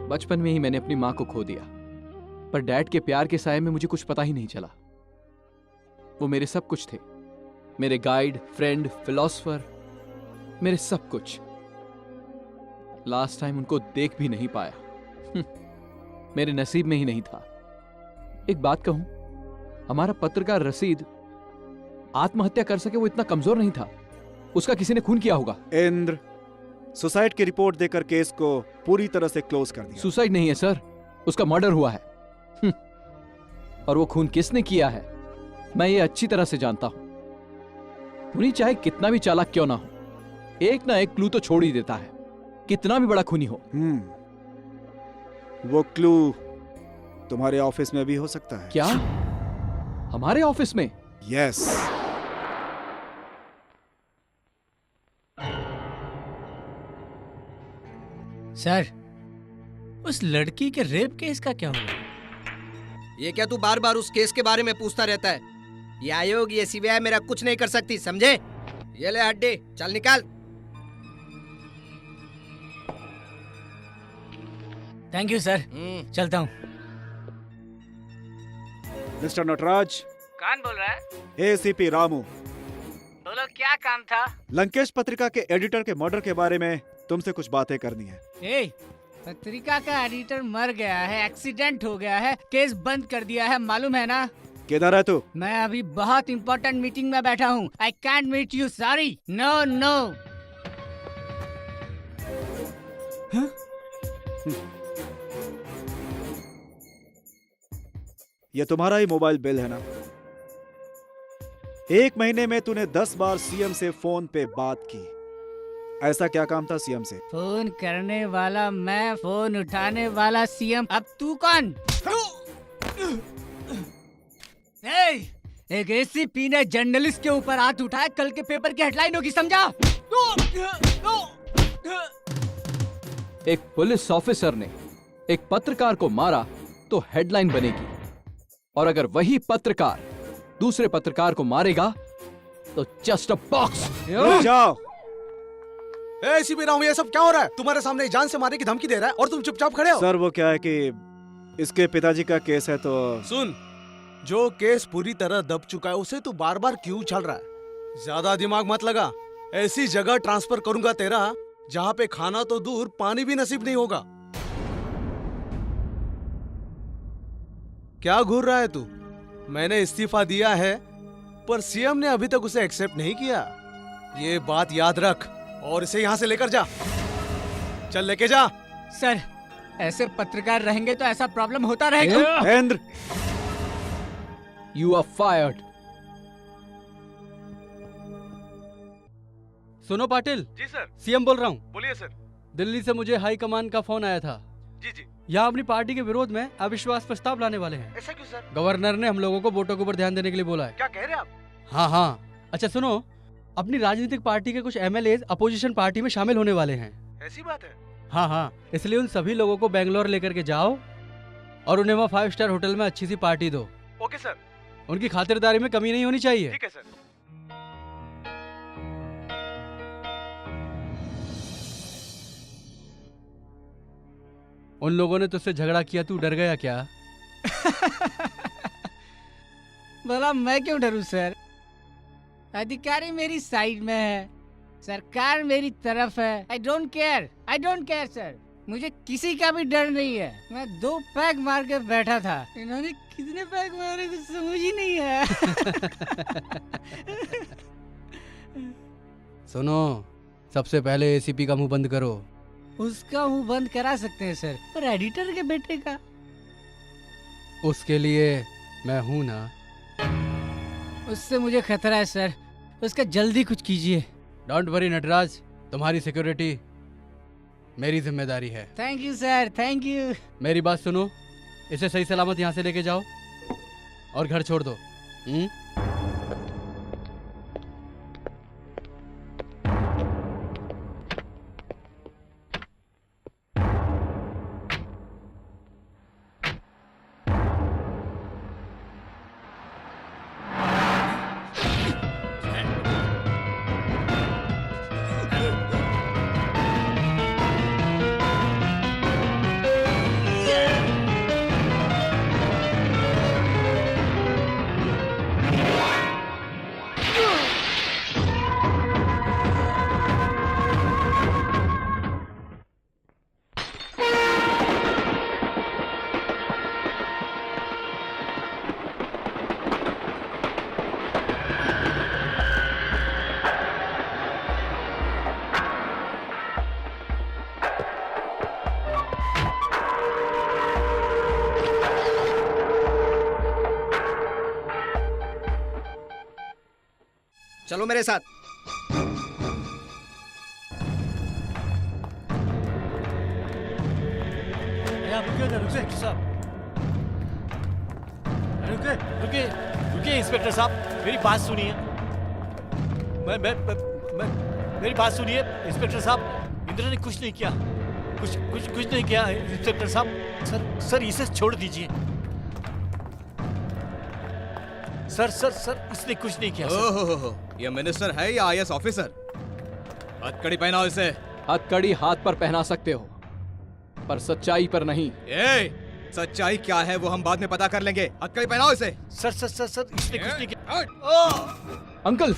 Speaker 4: बचपन में ही मैंने अपनी माँ को खो दिया, पर डैड के प्यार के साये में मुझे कुछ पता ही नहीं चला। वो मेरे सब कुछ थे, मेरे गाइड, फ्रेंड, फिलोसोफर, मेरे सब कुछ। लास्ट टाइम उनको देख भी नहीं पाया। मेरे नसीब में ही नहीं था। एक बात कहूं, हमारा पत्रकार रशीद आत्महत्या कर सके वो इतना कमजोर नहीं था। उसका किसी ने खून किया होगा।
Speaker 5: इंद्र, सुसाइड की रिपोर्ट देकर केस को पूरी तरह से क्लोज कर दिया।
Speaker 4: सुसाइड नहीं है सर, उसका मर्डर हुआ है। और वो खून किसने किया है मैं ये अच्छी तरह से जानता हूं। खूनी चाहे कितना भी चालाक क्यों ना हो, एक ना एक क्लू तो छोड़ ही देता है, कितना भी बड़ा खूनी हो।
Speaker 5: वो क्लू तुम्हारे ऑफिस में भी हो सकता है।
Speaker 4: क्या? हमारे ऑफिस में?
Speaker 5: यस।
Speaker 12: सर, उस लड़की के रेप केस का क्या हुआ?
Speaker 19: ये क्या तू बार बार उस केस के बारे में पूछता रहता है? ये आयोग, ये सीबीआई मेरा कुछ नहीं कर सकती, समझे? ये ले हड्डी, चल निकाल।
Speaker 12: थैंक यू सर, चलता हूँ।
Speaker 5: मिस्टर नटराज।
Speaker 12: कौन बोल रहा है?
Speaker 5: एसीपी रामू।
Speaker 12: बोलो, क्या काम था?
Speaker 5: लंकेश पत्रिका के एडिटर के मर्डर के बारे में तुमसे कुछ बातें करनी है।
Speaker 12: ए, पत्रिका का एडिटर मर गया है, एक्सीडेंट हो गया है, केस बंद कर दिया है, मालूम है ना?
Speaker 5: किधर है तू?
Speaker 12: मैं अभी बहुत इम्पोर्टेंट मीटिंग में बैठा हूँ। I can't meet you, sorry. No no.
Speaker 5: ये तुम्हारा ही मोबाइल बिल है ना? 1 महीने में तूने 10 बार सीएम से फोन पे बात की। ऐसा क्या काम था सीएम से?
Speaker 12: फोन करने वाला मैं, फोन उठाने वाला सीएम। अब तू कौन? एक एसीपी ने जर्नलिस्ट के ऊपर हाथ उठाया, कल के पेपर की हेडलाइन होगी, समझा?
Speaker 4: एक पुलिस ऑफिसर ने एक पत्रकार को मारा तो हेडलाइन बनेगी, और अगर वही पत्रकार दूसरे पत्रकार को मारेगा तो जस्ट अ बॉक्स।
Speaker 5: जाओ।
Speaker 7: एसीपी रामू, ये सब क्या हो रहा है? तुम्हारे सामने जान से मारने की धमकी दे रहा है और तुम चुपचाप खड़े हो।
Speaker 5: सर, वो क्या है कि इसके पिताजी का केस है तो।
Speaker 7: सुन, जो केस पूरी तरह दब चुका है उसे तू बार बार क्यों उछाल रहा है? ज्यादा दिमाग मत लगा। ऐसी जगह ट्रांसफर करूंगा तेरा जहाँ पे खाना तो दूर, पानी भी नसीब नहीं होगा। क्या घूर रहा है तू? मैंने इस्तीफा दिया है पर सीएम ने अभी तक उसे एक्सेप्ट नहीं किया। ये बात याद रख और इसे यहाँ से लेकर जा। चल लेके जा।
Speaker 12: सर, ऐसे पत्रकार रहेंगे तो ऐसा प्रॉब्लम होता रहेगा।
Speaker 5: Mahendra,
Speaker 4: you are fired.
Speaker 15: सुनो पाटिल।
Speaker 7: जी सर।
Speaker 15: सीएम बोल रहा हूँ।
Speaker 7: बोलिए सर।
Speaker 15: दिल्ली से मुझे हाई कमान का फोन आया था।
Speaker 7: जी जी।
Speaker 15: यहाँ अपनी पार्टी के विरोध में अविश्वास प्रस्ताव लाने वाले हैं।
Speaker 7: ऐसा क्यों सर?
Speaker 15: गवर्नर ने हम लोगों को वोटों के ऊपर ध्यान देने के लिए बोला है।
Speaker 7: क्या कह रहे हैं आप?
Speaker 15: हाँ हाँ। अच्छा सुनो, अपनी राजनीतिक पार्टी के कुछ एमएलए अपोजिशन पार्टी में शामिल होने वाले हैं।
Speaker 7: ऐसी बात है?
Speaker 15: हाँ हाँ, इसलिए उन सभी लोगों को बेंगलोर लेकर के जाओ और उन्हें वहाँ 5 स्टार होटल में अच्छी सी पार्टी दो।
Speaker 7: Okay sir.
Speaker 15: उनकी खातिरदारी में कमी नहीं होनी चाहिए।
Speaker 7: ठीक है सर।
Speaker 15: उन लोगों ने तुझसे झगड़ा किया, तू डर गया क्या?
Speaker 12: भला मैं क्यों डरूं सर? अधिकारी मेरी साइड में है, सरकार मेरी तरफ है। I don't care sir. मुझे किसी का भी डर नहीं है। मैं 2 पैग मार के बैठा था, इन्होंने कितने पैग मारे कुछ समझ ही नहीं है।
Speaker 15: सुनो, सबसे पहले एसीपी का मुंह बंद करो।
Speaker 12: उसका मुंह बंद करा सकते हैं सर, पर एडिटर के बेटे का?
Speaker 15: उसके लिए मैं हूं ना।
Speaker 12: उससे मुझे खतरा है सर, उसका जल्दी कुछ कीजिए।
Speaker 15: डोंट वरी नटराज, तुम्हारी सिक्योरिटी मेरी जिम्मेदारी है।
Speaker 12: Thank you sir, thank you.
Speaker 15: मेरी बात सुनो, इसे सही सलामत यहाँ से लेके जाओ और घर छोड़ दो।
Speaker 19: चलो मेरे साथ।
Speaker 3: इंस्पेक्टर साहब, रुकिए रुकिए इंस्पेक्टर साहब, मेरी बात सुनिए। मेरी बात सुनिए इंस्पेक्टर साहब, इंद्र ने कुछ नहीं किया, कुछ नहीं किया इंस्पेक्टर साहब। सर इसे छोड़ दीजिए। सर इसने कुछ नहीं किया।
Speaker 16: ओहो, ये मिनिस्टर है या आईएएस ऑफिसर? हथकड़ी पहनाओ इसे।
Speaker 4: हथकड़ी हाथ पर पहना सकते हो, पर सच्चाई पर नहीं।
Speaker 16: सच्चाई क्या है वो हम बाद में पता कर लेंगे। हथकड़ी पहनाओ इसे।
Speaker 3: सर इसने कुछ नहीं किया।
Speaker 4: अंकल,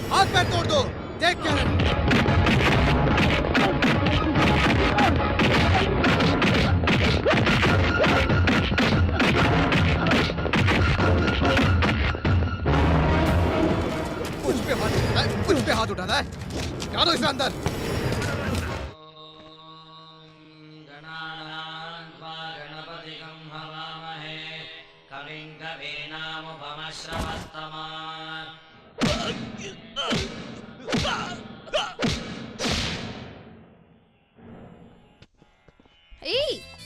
Speaker 16: हाथ पैर तोड़ दो, देख क्या है। कुछ पे हाथ उठाना है, क्या दो इसे अंदर।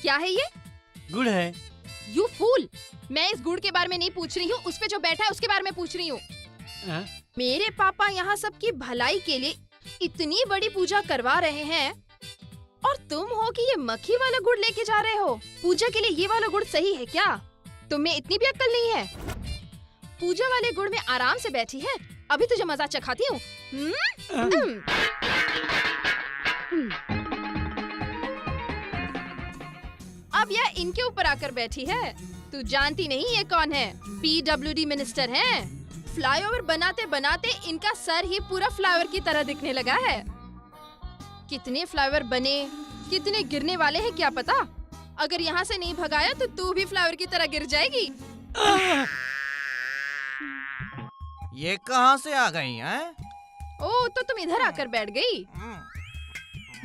Speaker 2: क्या है ये?
Speaker 3: गुड़ है।
Speaker 2: यू फूल, मैं इस गुड़ के बारे में नहीं पूछ रही हूँ, उस पे जो बैठा है उसके बारे में पूछ रही हूँ। मेरे पापा यहाँ सबकी भलाई के लिए इतनी बड़ी पूजा करवा रहे हैं और तुम हो कि ये मक्खी वाला गुड़ लेके जा रहे हो। पूजा के लिए ये वाला गुड़ सही है क्या? तुम्हें इतनी भी अक्ल नहीं है? पूजा वाले गुड़ में आराम से बैठी है, अभी तुझे मजा चखाती हूँ। अब यह इनके ऊपर आकर बैठी है। तू जानती नहीं ये कौन है? PWD मिनिस्टर हैं। फ्लाईओवर बनाते बनाते इनका सर ही पूरा फ्लाईओवर की तरह दिखने लगा है। कितने फ्लाईओवर बने, कितने गिरने वाले हैं क्या पता। अगर यहाँ से नहीं भगाया तो तू भी फ्लाईओवर की तरह गिर जाएगी।
Speaker 20: ये कहाँ से आ गई हैं?
Speaker 2: ओ, तो तुम इधर आकर बैठ गई।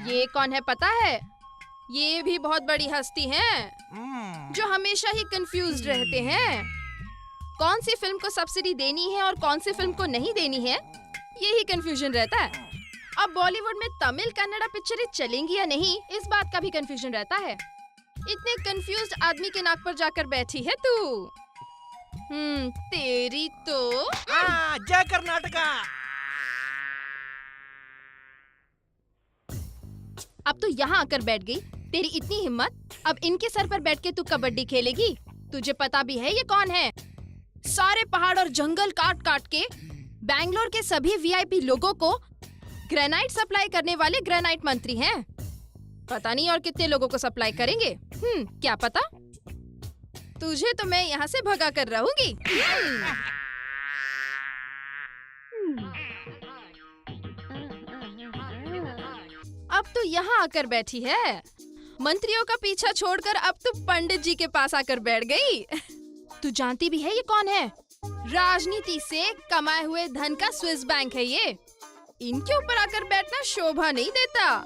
Speaker 2: ये कौन है पता है? ये भी बहुत बड़ी हस्ती हैं, जो हमेशा ही कंफ्यूज्ड रहते हैं। कौन सी फिल्म को सब्सिडी देनी है और कौन सी फिल्म को नहीं देनी है, यही कंफ्यूजन रहता है। अब बॉलीवुड में तमिल कन्नड़ा पिक्चरें चलेंगी या नहीं, इस बात का भी कंफ्यूजन रहता है। इतने कंफ्यूज्ड आदमी के नाक पर जाकर बैठी है तू। तेरी तो
Speaker 20: जय कर्नाटका।
Speaker 2: अब तो यहाँ आकर बैठ गई। तेरी इतनी हिम्मत, अब इनके सर पर बैठ के तू कबड्डी खेलेगी? तुझे पता भी है ये कौन है? सारे पहाड़ और जंगल काट काट के बैंगलोर के सभी VIP लोगों को ग्रेनाइट सप्लाई करने वाले ग्रेनाइट मंत्री हैं। पता नहीं और कितने लोगों को सप्लाई करेंगे। क्या पता। तुझे तो मैं यहाँ से भगा कर रहूंगी। अब तो यहाँ आकर बैठी है। मंत्रियों का पीछा छोड़कर अब तो पंडित जी के पास आकर बैठ गई। तू जानती भी है ये कौन है? राजनीति से कमाए हुए धन का स्विस बैंक है ये। इनके ऊपर आकर बैठना शोभा नहीं देता।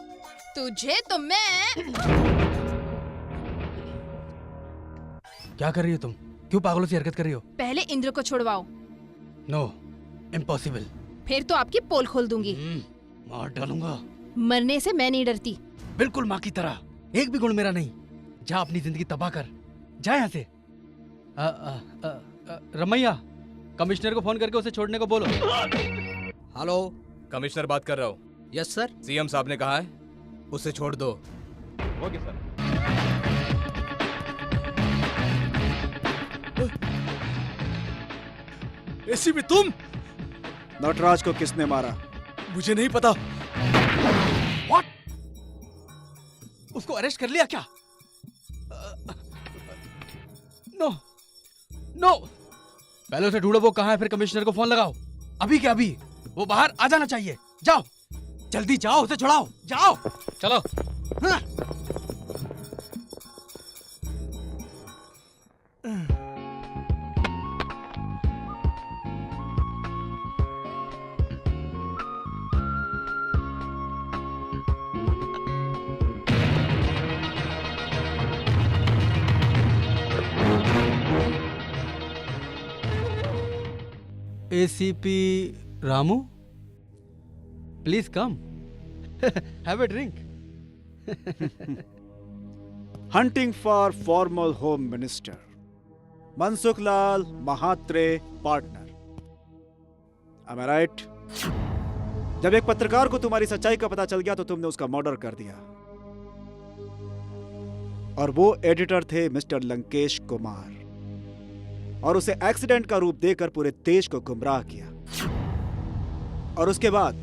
Speaker 2: तुझे तो मैं।
Speaker 15: क्या कर रही हो तुम? क्यों पागलों सी हरकत कर रही हो?
Speaker 2: पहले इंद्र को छुड़वाओ।
Speaker 15: No, impossible.
Speaker 2: फिर तो आपकी पोल खोल दूंगी।
Speaker 15: मार डालूंगा।
Speaker 2: मरने से मैं नहीं डरती।
Speaker 15: बिल्कुल माँ की तरह। एक भी गुण मेरा नहीं। जा अपनी जिंदगी तबाह कर। जा यहाँ से। रमैया, कमिश्नर को फोन करके उसे छोड़ने को बोलो।
Speaker 16: हेलो, कमिश्नर बात कर रहा हूँ।
Speaker 19: Yes sir.
Speaker 16: सीएम साहब ने कहा है उसे छोड़ दो।
Speaker 3: Okay sir.
Speaker 16: एसीपी तुम?
Speaker 5: नटराज को किसने मारा?
Speaker 16: मुझे नहीं पता।
Speaker 15: What? उसको अरेस्ट कर लिया क्या? नो नो, पहले उसे ढूंढो वो कहाँ है, फिर कमिश्नर को फोन लगाओ। अभी क्या अभी? वो बाहर आ जाना चाहिए। जाओ जल्दी जाओ, उसे छुड़ाओ। जाओ चलो। हाँ। ACP Ramu, please come. Have a drink.
Speaker 5: Hunting for formal home minister Mansukh Lal Mhatre partner. Am I right? जब एक पत्रकार को तुम्हारी सच्चाई का पता चल गया तो तुमने उसका मर्डर कर दिया, और वो एडिटर थे मिस्टर लंकेश कुमार, और उसे एक्सीडेंट का रूप देकर पूरे देश को गुमराह किया। और उसके बाद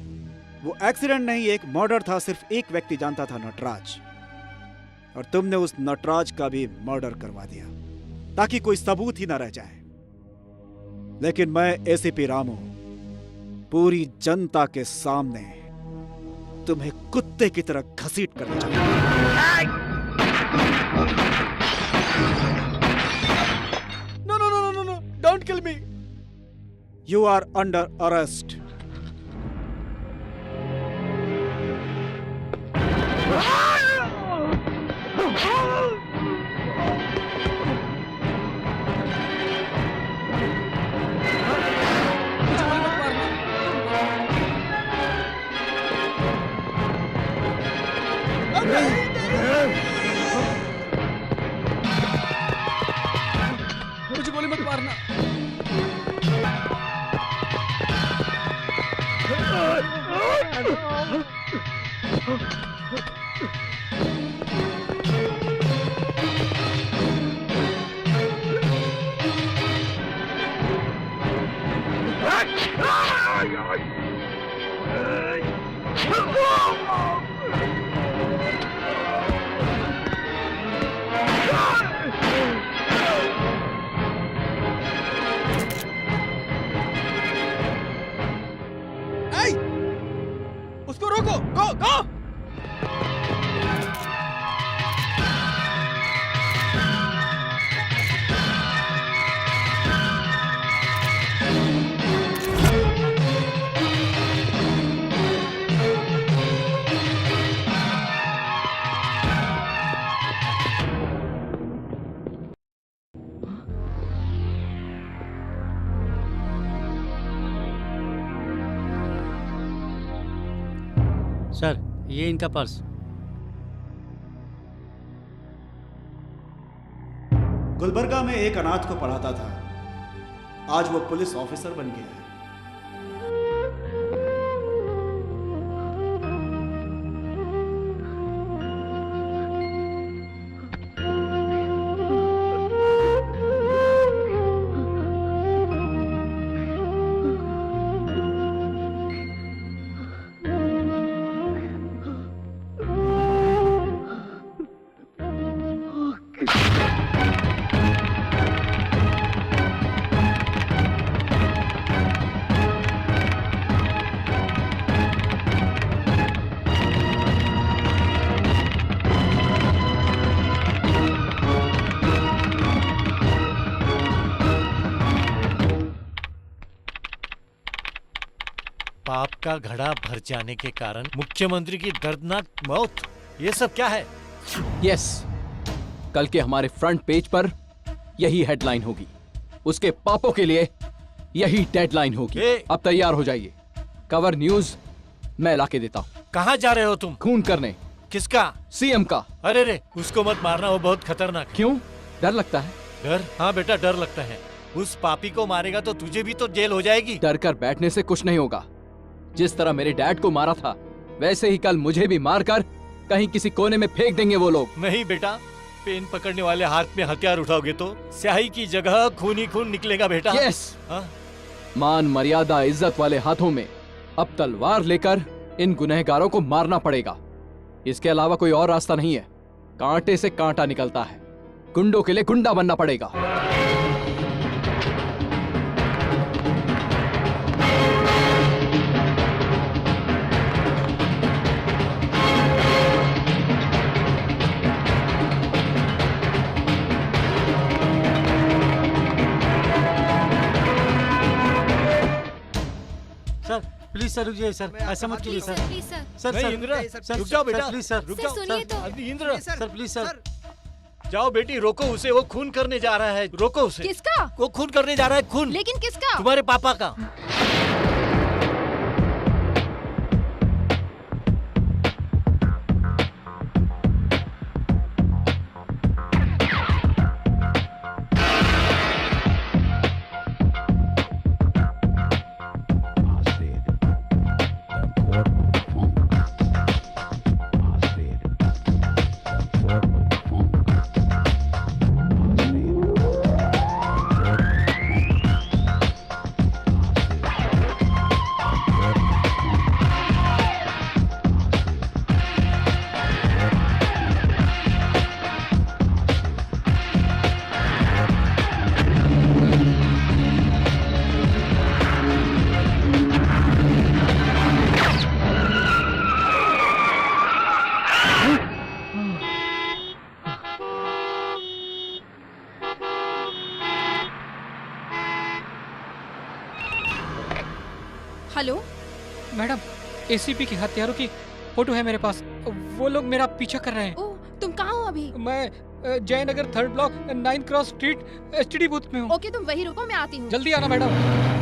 Speaker 5: वो एक्सीडेंट नहीं, एक मर्डर था। सिर्फ एक व्यक्ति जानता था, नटराज, और तुमने उस नटराज का भी मर्डर करवा दिया ताकि कोई सबूत ही ना रह जाए। लेकिन मैं एसीपी रामू पूरी जनता के सामने तुम्हें कुत्ते की तरह घसीट कर
Speaker 15: No, don't kill me.
Speaker 5: You are under arrest.
Speaker 15: मुझे गोली मत मारना। उसको रोको, गो गो।
Speaker 8: सर, ये इनका पर्स।
Speaker 5: गुलबर्गा में एक अनाथ को पढ़ाता था, आज वो पुलिस ऑफिसर बन गया है।
Speaker 3: पाप का घड़ा भर जाने के कारण मुख्यमंत्री की दर्दनाक मौत, ये सब क्या है?
Speaker 4: यस, कल के हमारे फ्रंट पेज पर यही हेडलाइन होगी। उसके पापों के लिए यही डेडलाइन होगी। अब तैयार हो जाइए, कवर न्यूज मैं लाके देता हूँ।
Speaker 3: कहाँ जा रहे हो तुम?
Speaker 4: खून करने।
Speaker 3: किसका?
Speaker 4: सीएम का।
Speaker 3: अरे रे, उसको मत मारना, वो बहुत खतरनाक है।
Speaker 4: क्यों? डर लगता है?
Speaker 3: डर? हाँ बेटा, डर लगता है। उस पापी को मारेगा तो तुझे भी तो जेल हो जाएगी।
Speaker 4: डर कर बैठने से कुछ नहीं होगा। जिस तरह मेरे डैड को मारा था, वैसे ही कल मुझे भी मारकर कहीं किसी कोने में फेंक देंगे वो लोग।
Speaker 3: नहीं बेटा, पेन पकड़ने वाले हाथ में हथियार उठाओगे तो स्याही की जगह खून ही खून निकलेगा बेटा।
Speaker 4: यस। मान मर्यादा इज्जत वाले हाथों में अब तलवार लेकर इन गुनहगारों को मारना पड़ेगा। इसके अलावा कोई और रास्ता नहीं है। कांटे से कांटा निकलता है, गुंडों के लिए गुंडा बनना पड़ेगा।
Speaker 8: प्लीज सर, रुकिए सर, ऐसा मत कीजिए सर। सर
Speaker 3: नहीं, इंद्रा, रुक जाओ बेटा।
Speaker 8: प्लीज सर,
Speaker 3: रुक जाओ। Indira,
Speaker 8: sir please sir.
Speaker 3: जाओ बेटी, रोको उसे, वो खून करने जा रहा है। रोको उसे।
Speaker 2: किसका?
Speaker 3: वो खून करने जा रहा है, खून।
Speaker 2: लेकिन किसका?
Speaker 3: तुम्हारे पापा का।
Speaker 18: एसीपी के हत्यारों की फोटो है मेरे पास। वो लोग मेरा पीछा कर रहे हैं।
Speaker 2: ओह, तुम कहाँ हो अभी?
Speaker 18: मैं Jaynagar 3rd block 9 cross street STD booth में हूँ।
Speaker 2: ओके, तुम वही रुको, मैं आती हूँ।
Speaker 18: जल्दी आना मैडम।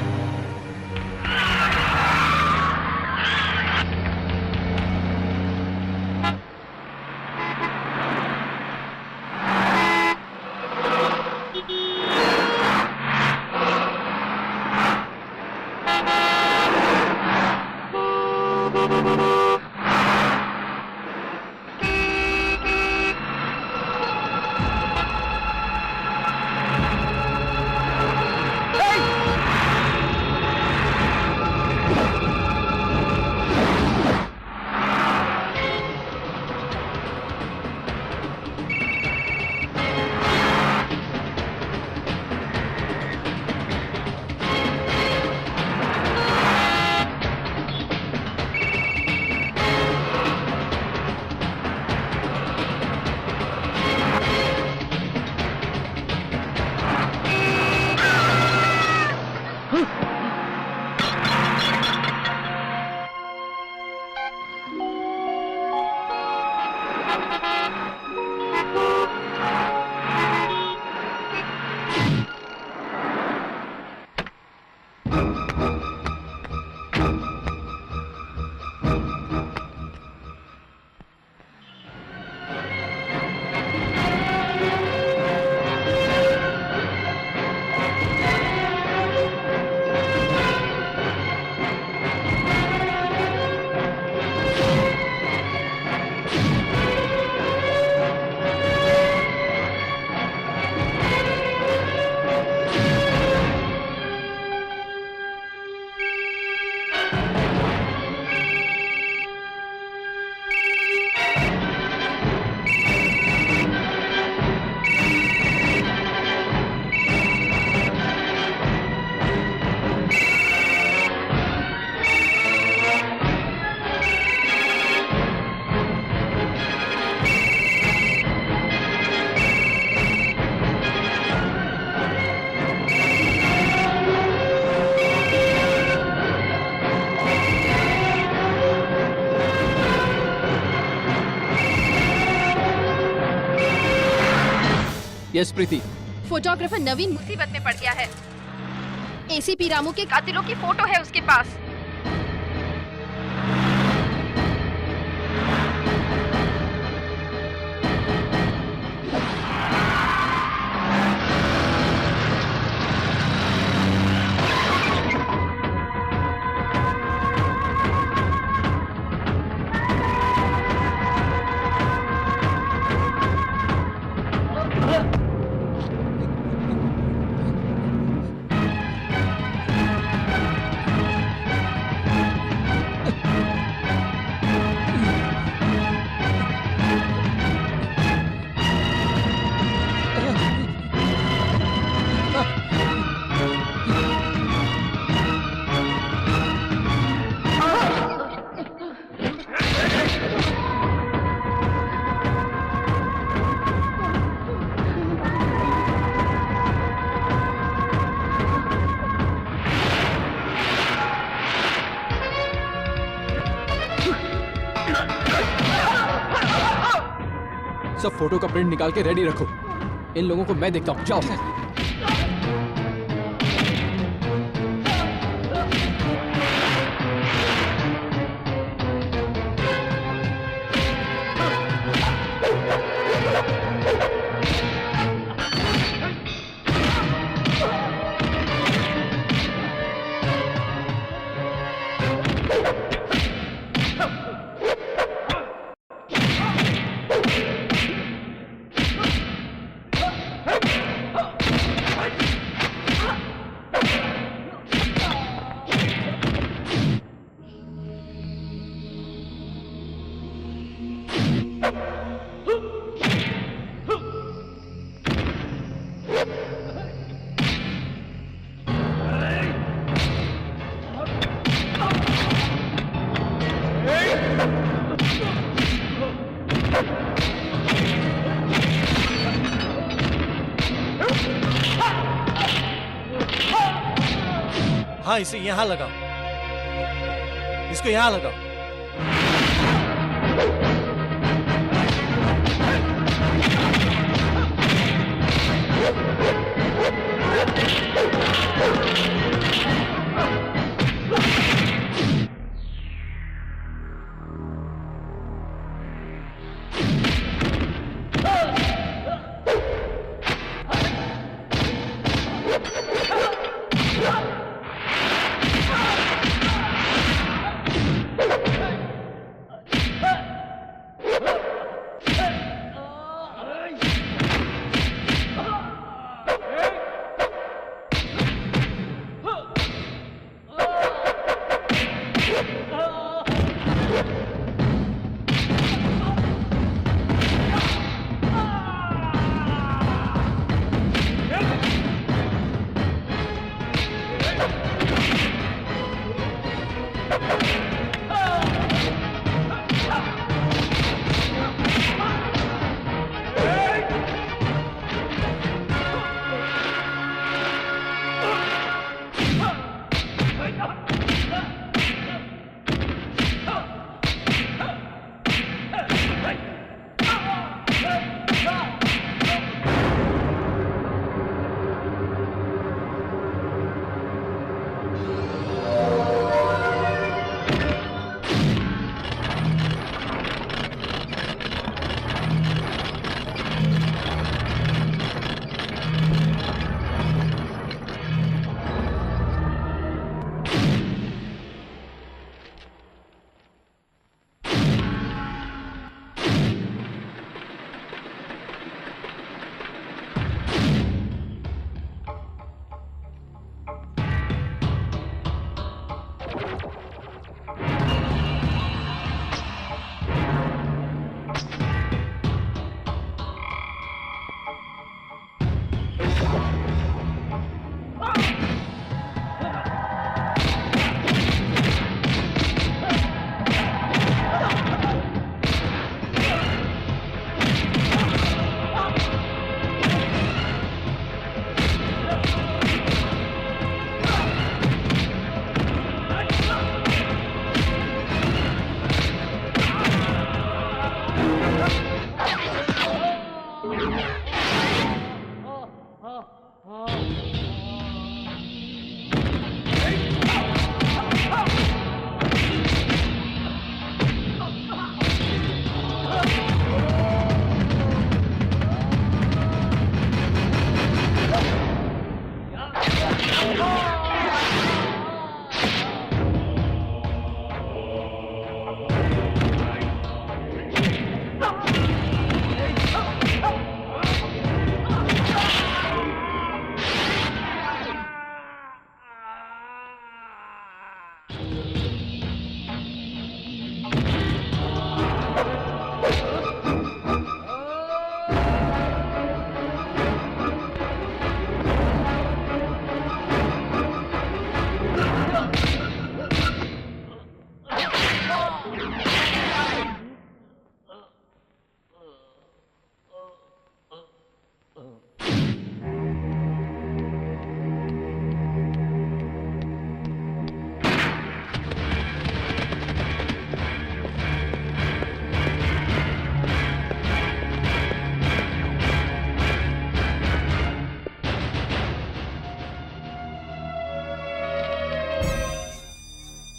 Speaker 4: यस प्रीति।
Speaker 2: फोटोग्राफर नवीन मुसीबत में पड़ गया है। एसीपी रामू के कातिलों की फोटो है उसके पास।
Speaker 4: सब फोटो का प्रिंट निकाल के रेडी रखो। इन लोगों को मैं देखता हूँ, जाओ।
Speaker 3: हाँ, इसे यहाँ लगाओ, इसको यहाँ लगाओ।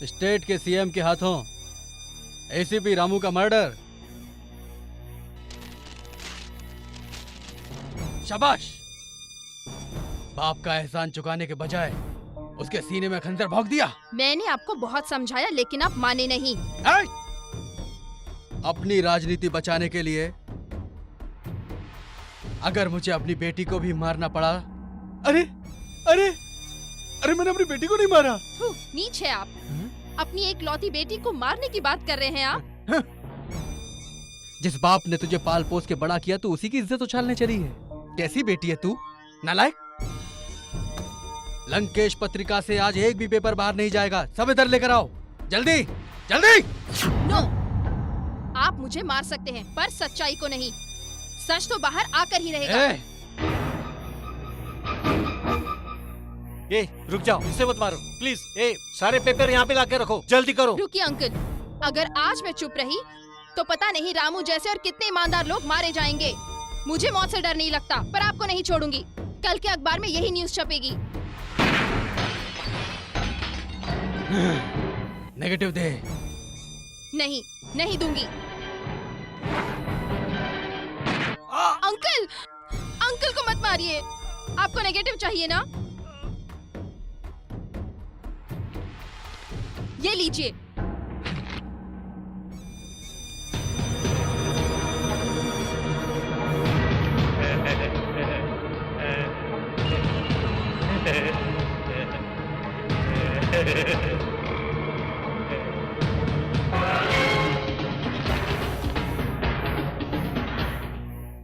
Speaker 15: स्टेट के सीएम के हाथों एसीपी रामू का मर्डर। शाबाश। बाप का एहसान चुकाने के बजाय उसके सीने में खंजर भोंक दिया।
Speaker 2: मैंने आपको बहुत समझाया लेकिन आप माने नहीं।
Speaker 15: अपनी राजनीति बचाने के लिए अगर मुझे अपनी बेटी को भी मारना पड़ा।
Speaker 16: अरे अरे अरे मैंने अपनी बेटी को नहीं मारा।
Speaker 2: नीच है आप। अपनी एक लौती बेटी को मारने की बात कर रहे हैं आप।
Speaker 15: जिस बाप ने तुझे पाल पोस के बड़ा किया तू उसी की इज्जत उछालने चली है। कैसी बेटी है तू, नालायक। लंकेश पत्रिका से आज एक भी पेपर बाहर नहीं जाएगा। सब इधर लेकर आओ, जल्दी जल्दी।
Speaker 2: नो, आप मुझे मार सकते हैं पर सच्चाई को नहीं। सच तो बाहर आकर ही रहेगा।
Speaker 3: रुक जाओ, इसे मत मारो प्लीज। सारे पेपर यहाँ पे लाके रखो, जल्दी करो।
Speaker 2: रुकिए अंकल, अगर आज मैं चुप रही तो पता नहीं रामू जैसे और कितने ईमानदार लोग मारे जाएंगे। मुझे मौत से डर नहीं लगता, पर आपको नहीं छोड़ूंगी। कल के अखबार में यही न्यूज़ छपेगी।
Speaker 15: नेगेटिव दे।
Speaker 2: नहीं, नहीं दूंगी। अंकल, अंकल को मत मारिए। आपको नेगेटिव चाहिए ना? ये लीजिए।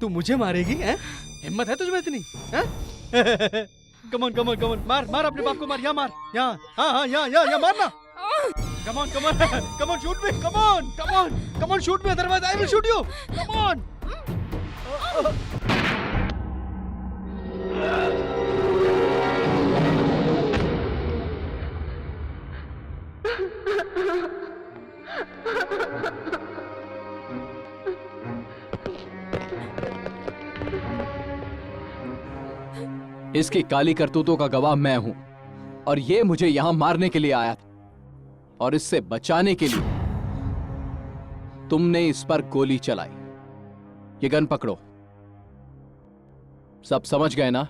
Speaker 15: तू मुझे मारेगी हैं? हिम्मत है तुझमें इतनी? कमॉन कमॉन कमॉन, मार मार अपने बाप को, मार। यहाँ मार, यहाँ, हाँ हाँ यहाँ मारना। Come on come on come on, shoot me, come on come on come on, shoot me, otherwise I will shoot you. Come on.
Speaker 4: इसकी काली करतूतों का गवाह मैं हूं, और ये मुझे यहां मारने के लिए आया था, और इससे बचाने के लिए तुमने इस पर गोली चलाई। ये गन पकड़ो। सब समझ गए ना?